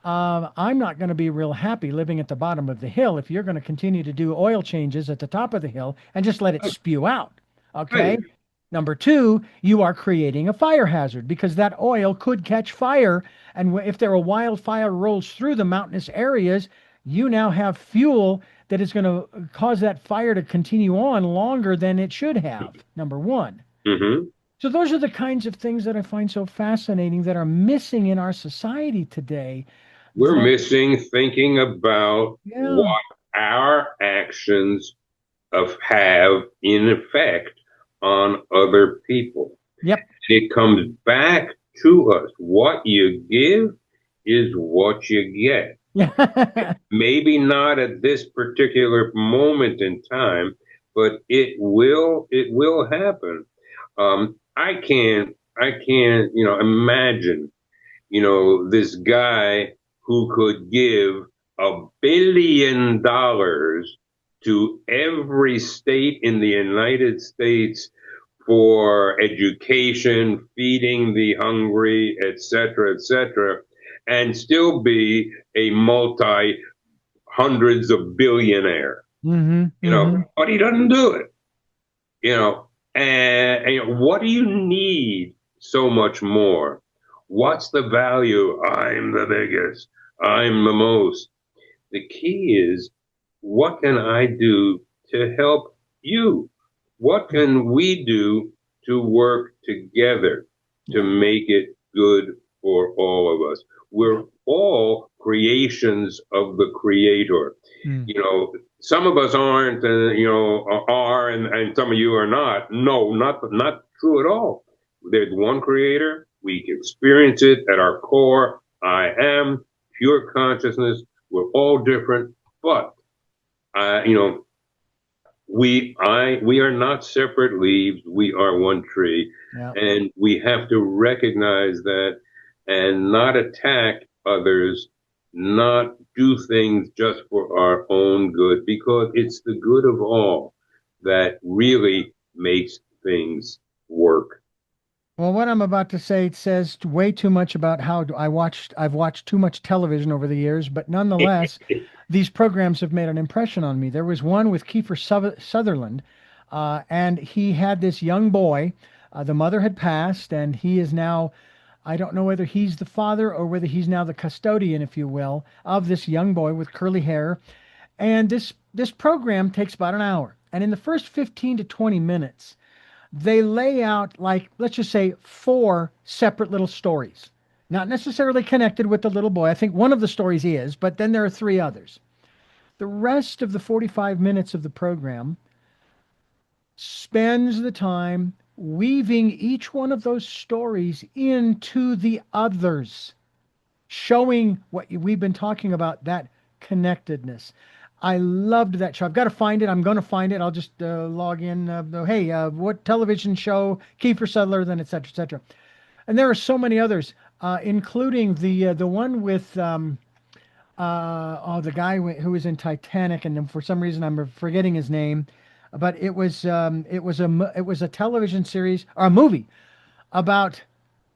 I'm not going to be real happy living at the bottom of the hill if you're going to continue to do oil changes at the top of the hill and just let it spew out. Right. Okay. Number two, you are creating a fire hazard because that oil could catch fire. And if there a wildfire rolls through the mountainous areas, you now have fuel that is going to cause that fire to continue on longer than it should have. Number one. Mm-hmm. So those are the kinds of things that I find so fascinating that are missing in our society today, We're missing thinking about Yeah. what our actions have in effect on other people. Yep. It comes back to us. What you give is what you get. Yeah. Maybe not at this particular moment in time, but it will happen. I can't imagine, this guy who could give $1 billion to every state in the United States for education, feeding the hungry, et cetera, and still be a multi hundreds of billionaire. Mm-hmm. Mm-hmm. But he doesn't do it. You know, and what do you need so much more? What's the value? I'm the biggest. I'm the most. The key is, what can I do to help you? What can we do to work together to Yeah. make it good for all of us? We're all creations of the Creator. Mm. Some of us aren't, are, and some of you are not. No, not true at all. There's one Creator. We experience it at our core. I am pure consciousness. We're all different, but uh, you know, we are not separate leaves. We are one tree, Yeah. and we have to recognize that and not attack others, not do things just for our own good, because it's the good of all that really makes things work. Well, what I'm about to say says way too much about how I've watched too much television over the years, but nonetheless, these programs have made an impression on me. There was one with Kiefer Sutherland, and he had this young boy. The mother had passed, and he is now, I don't know whether he's the father or whether he's now the custodian, if you will, of this young boy with curly hair. And this program takes about an hour. And in the first 15 to 20 minutes, they lay out, like, let's just say, four separate little stories, not necessarily connected with the little boy. I think one of the stories is, but then there are three others. The rest of the 45 minutes of the program spends the time weaving each one of those stories into the others, showing what we've been talking about, that connectedness. I loved that show. I've got to find it. I'm going to find it. I'll just log in. Hey, what television show? Kiefer Sutherland, et cetera, et cetera. And there are so many others, including the one with the guy who was in Titanic, and for some reason I'm forgetting his name. But it was a television series or a movie about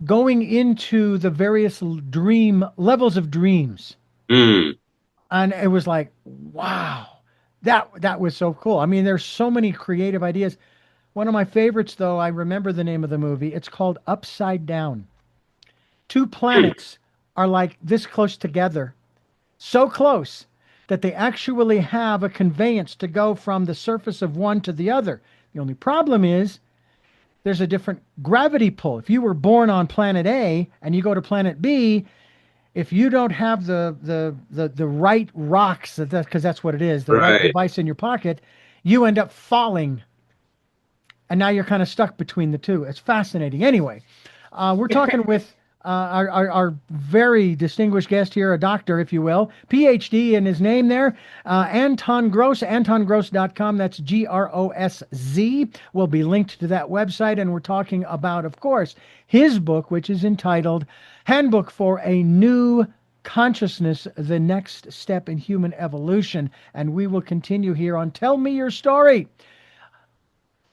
going into the various dream levels of dreams, Mm. and it was like, wow, that was so cool. I mean, there's so many creative ideas. One of my favorites, though, I remember the name of the movie. It's called Upside Down. Two planets are like this close together, so close that they actually have a conveyance to go from the surface of one to the other. The only problem is there's a different gravity pull. If you were born on planet A and you go to planet B, if you don't have the right rocks, because that's what it is, the right Right. device in your pocket, you end up falling, and now you're kind of stuck between the two. It's fascinating. Anyway, we're talking with our very distinguished guest here, a doctor, if you will, PhD in his name there, Anton Grosz, antongrosz.com. That's Grosz. Will be linked to that website. And we're talking about, of course, his book, which is entitled Handbook for a New Consciousness, the Next Step in Human Evolution. And we will continue here on Tell Me Your Story.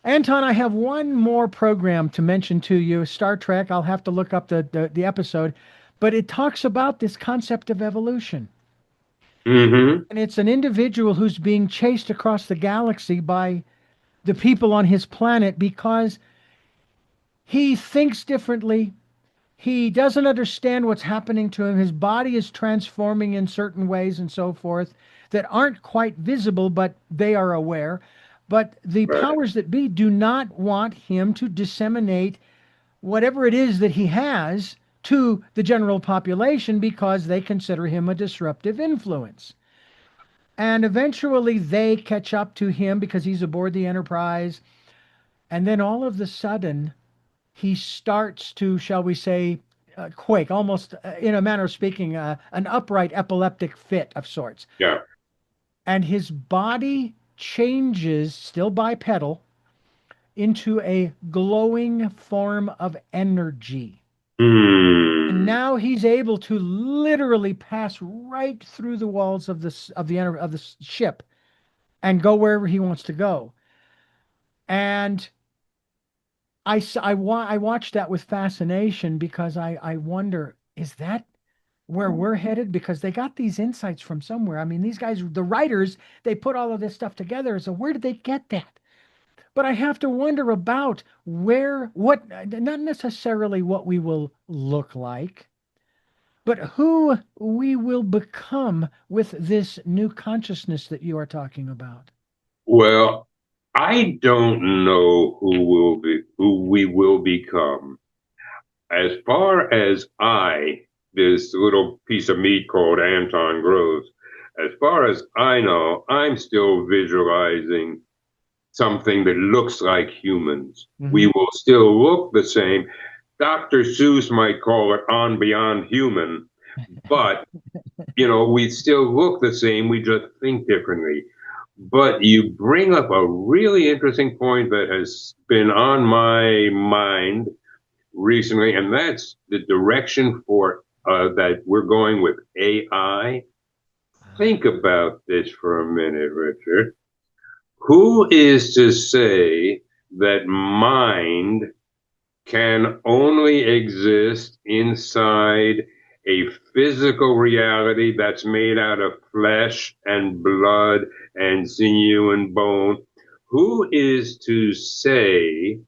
Anton, I have one more program to mention to you, Star Trek. I'll have to look up the episode, but it talks about this concept of evolution. Mm-hmm. And it's an individual who's being chased across the galaxy by the people on his planet because he thinks differently. He doesn't understand what's happening to him. His body is transforming in certain ways and so forth that aren't quite visible, but they are aware. But the Right. powers that be do not want him to disseminate whatever it is that he has to the general population because they consider him a disruptive influence. And eventually they catch up to him because he's aboard the Enterprise. And then all of a sudden, he starts to, shall we say, quake, almost in a manner of speaking, an upright epileptic fit of sorts. Yeah. And his body changes, still bipedal, into a glowing form of energy. And Hmm. now he's able to literally pass right through the walls of the ship and go wherever he wants to go. And I watched that with fascination because I wonder, is that where we're headed? Because they got these insights from somewhere. I mean, these guys, the writers, they put all of this stuff together. So where did they get that? But I have to wonder about what, not necessarily what we will look like, but who we will become with this new consciousness that you are talking about. Well, I don't know who we will become. As far as this little piece of meat called Anton Grosz, as far as I know, I'm still visualizing something that looks like humans. We Hmm. will still look the same. Dr. Seuss might call it on beyond human, but we still look the same. We just think differently. But you bring up a really interesting point that has been on my mind recently, and that's the direction for that we're going with AI. Think about this for a minute, Richard. Who is to say that mind can only exist inside a physical reality that's made out of flesh and blood and sinew and bone? Who is to say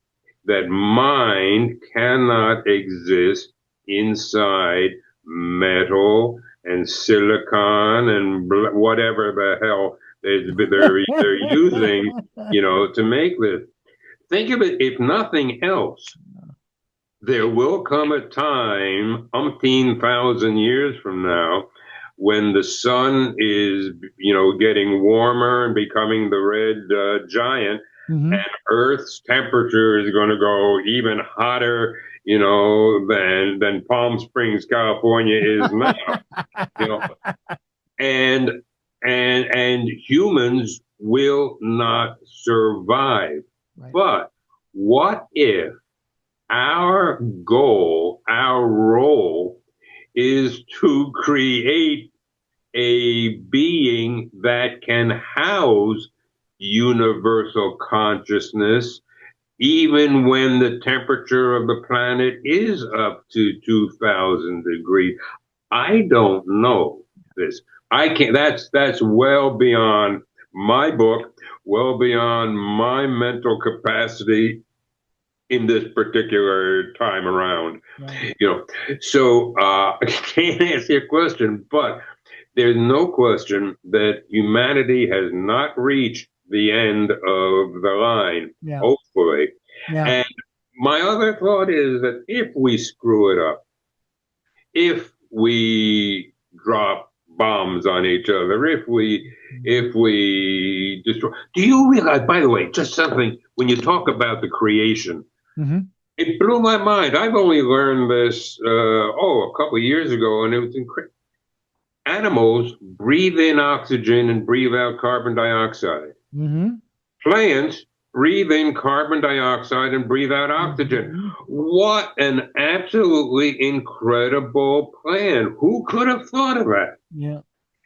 that mind cannot exist inside metal and silicon and whatever the hell they're using, to make this? Think of it, if nothing else, there will come a time, umpteen thousand years from now, when the sun is, getting warmer and becoming the red giant, Hmm. and Earth's temperature is going to go even hotter, than Palm Springs, California is now. You know, and and humans will not survive. Right. But what if our goal, our role is to create a being that can house universal consciousness, even when the temperature of the planet is up to 2000 degrees? I don't know this. I can't, that's well beyond my book, well beyond my mental capacity in this particular time around. Right. You know, so I can't answer your question, but there's no question that humanity has not reached the end of the line, Yeah. hopefully. Yeah. And my other thought is that if we screw it up, if we drop bombs on each other, if we destroy. Do you realize, by the way, just something when you talk about the creation, Hmm. it blew my mind. I've only learned this a couple of years ago, and it was incredible. Animals breathe in oxygen and breathe out carbon dioxide. Hmm. Plants breathe in carbon dioxide and breathe out oxygen. Hmm. What an absolutely incredible plan. Who could have thought of that? Yeah.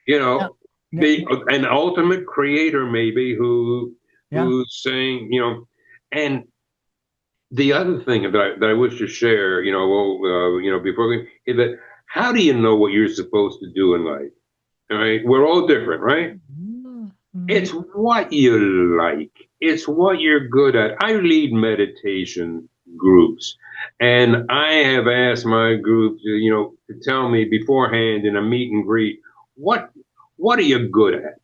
You Yeah. know, Yeah. the an ultimate creator maybe Yeah. who's saying, and the other thing that I wish to share, before we, is that how do you know what you're supposed to do in life? All right, we're all different, right? Mm-hmm. It's what you like. It's what you're good at. I lead meditation groups, and I have asked my group to tell me beforehand in a meet and greet what what are you good at,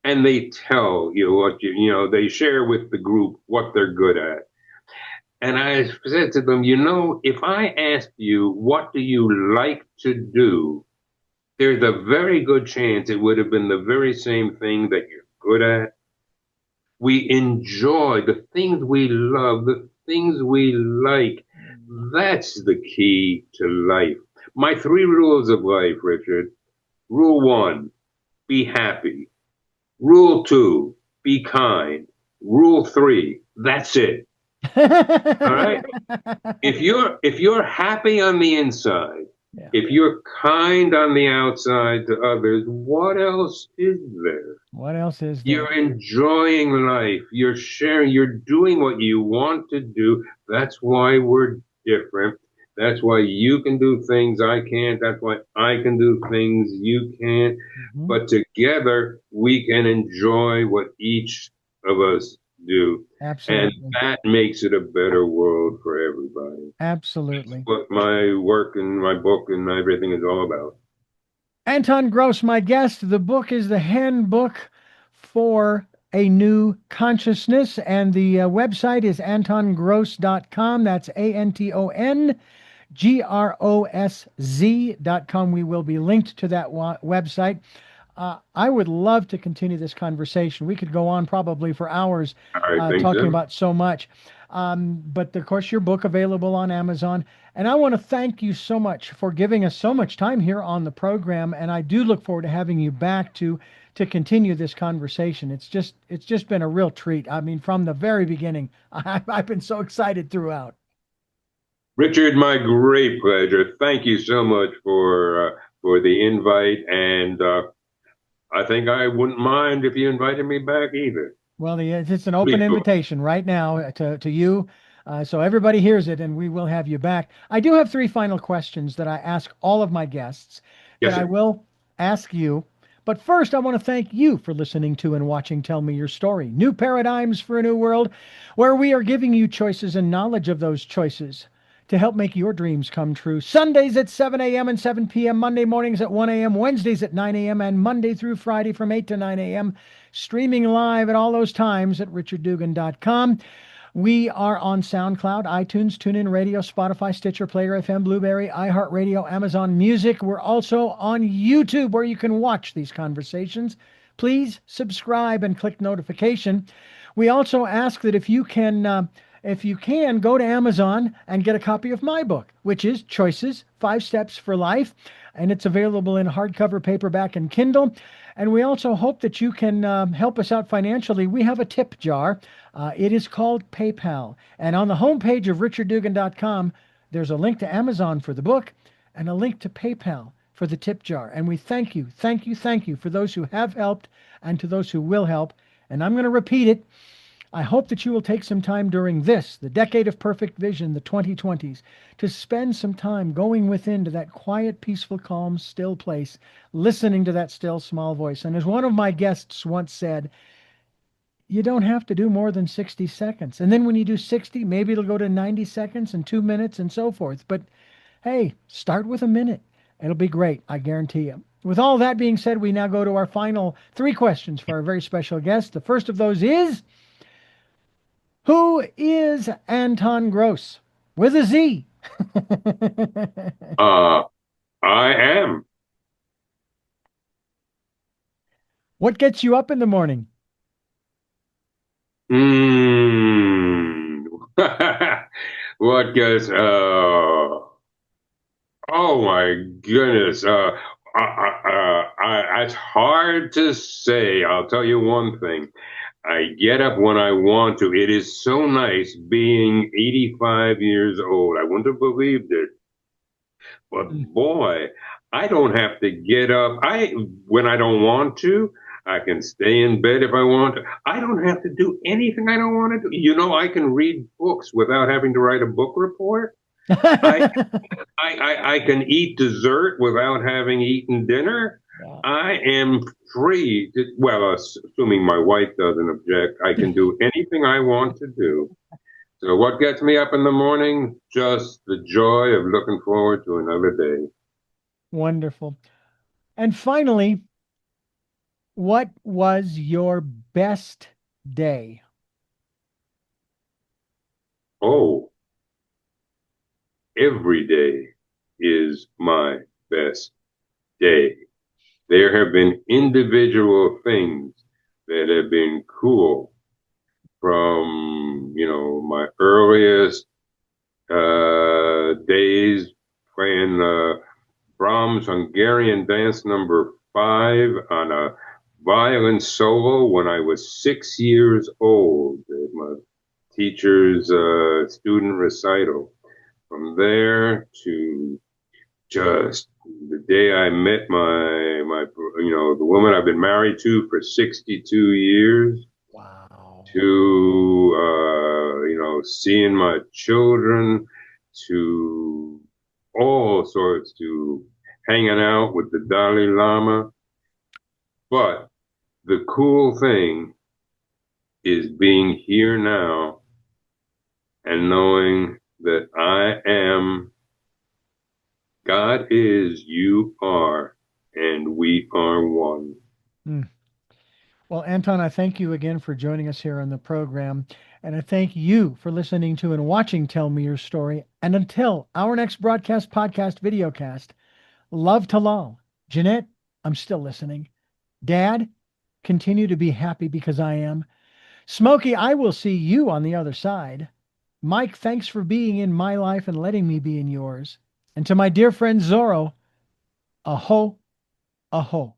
and they tell you what they share with the group what they're good at. And I said to them, if I asked you, what do you like to do? There's a very good chance it would have been the very same thing that you're good at. We enjoy the things we love, the things we like. That's the key to life. My three rules of life, Richard. Rule one, be happy. Rule two, be kind. Rule three, that's it. All right? If you're happy on the inside, Yeah. if you're kind on the outside to others, what else is there? What else is there? You're enjoying life. You're sharing. You're doing what you want to do. That's why we're different. That's why you can do things I can't. That's why I can do things you can't. Mhm. But together we can enjoy what each of us do. And Absolutely. that makes it a better world for everybody. Absolutely. What my work and my book and everything is all about. Anton Grosz, my guest. The book is the Handbook for a New Consciousness, and the website is antongrosz.com. That's ANTONGROSZ.com. We will be linked to that website. I would love to continue this conversation. We could go on probably for hours I think talking so. about so much. But of course, your book available on Amazon. And I want to thank you so much for giving us so much time here on the program. And I do look forward to having you back to continue this conversation. It's just been a real treat. I mean, from the very beginning, I've been so excited throughout. Richard, my great pleasure. Thank you so much for the invite, and I think I wouldn't mind if you invited me back either. Well, it's an open Please go. invitation right now to you, so everybody hears it, and we will have you back. I do have three final questions that I ask all of my guests that Yes, I sir. will ask you. But first, I want to thank you for listening to and watching Tell Me Your Story, New Paradigms for a New World, where we are giving you choices and knowledge of those choices to help make your dreams come true. Sundays at 7 a.m. and 7 p.m., Monday mornings at 1 a.m., Wednesdays at 9 a.m., and Monday through Friday from 8 to 9 a.m., streaming live at all those times at richarddugan.com. We are on SoundCloud, iTunes, TuneIn Radio, Spotify, Stitcher, Player FM, Blueberry, iHeartRadio, Amazon Music. We're also on YouTube where you can watch these conversations. Please subscribe and click notification. We also ask that if you can go to Amazon and get a copy of my book, which is Choices, 5 Steps for Life, and it's available in hardcover, paperback, and Kindle. And we also hope that you can help us out financially. We have a tip jar. It is called PayPal. And on the homepage of richarddugan.com, there's a link to Amazon for the book and a link to PayPal for the tip jar. And we thank you, thank you, thank you for those who have helped and to those who will help. And I'm going to repeat it. I hope that you will take some time during this, the decade of perfect vision, the 2020s, to spend some time going within to that quiet, peaceful, calm, still place, listening to that still small voice. And as one of my guests once said, you don't have to do more than 60 seconds. And then when you do 60, maybe it'll go to 90 seconds and 2 minutes and so forth. But hey, start with a minute. It'll be great, I guarantee you. With all that being said, we now go to our final three questions for our very special guest. The first of those is, who is Anton Grosz? With a Z. Uh, I am. What gets you up in the morning? Hmm. What goes? Oh my goodness. It's hard to say. I'll tell you one thing. I get up when I want to. It is so nice being 85 years old. I wouldn't have believed it. But boy, I don't have to get up. When I don't want to, I can stay in bed if I want to. I don't have to do anything I don't want to do. I can read books without having to write a book report. I I can eat dessert without having eaten dinner. Yeah. I am free. Well, assuming my wife doesn't object, I can do anything I want to do. So what gets me up in the morning? Just the joy of looking forward to another day. Wonderful. And finally, what was your best day? Oh. every day is my best day. There have been individual things that have been cool from, my earliest days playing Brahms Hungarian Dance Number 5 on a violin solo when I was 6 years old at my teacher's student recital. From there to just the day I met the woman I've been married to for 62 years, Wow. to seeing my children, to all sorts, to hanging out with the Dalai Lama. But the cool thing is being here now and knowing that I am, God is, you are, and we are one. Mm. Well, Anton, I thank you again for joining us here on the program. And I thank you for listening to and watching Tell Me Your Story. And until our next broadcast, podcast, videocast, love to Lal. Jeanette, I'm still listening. Dad, continue to be happy because I am. Smokey, I will see you on the other side. Mike, thanks for being in my life and letting me be in yours. And to my dear friend Zorro, aho, aho.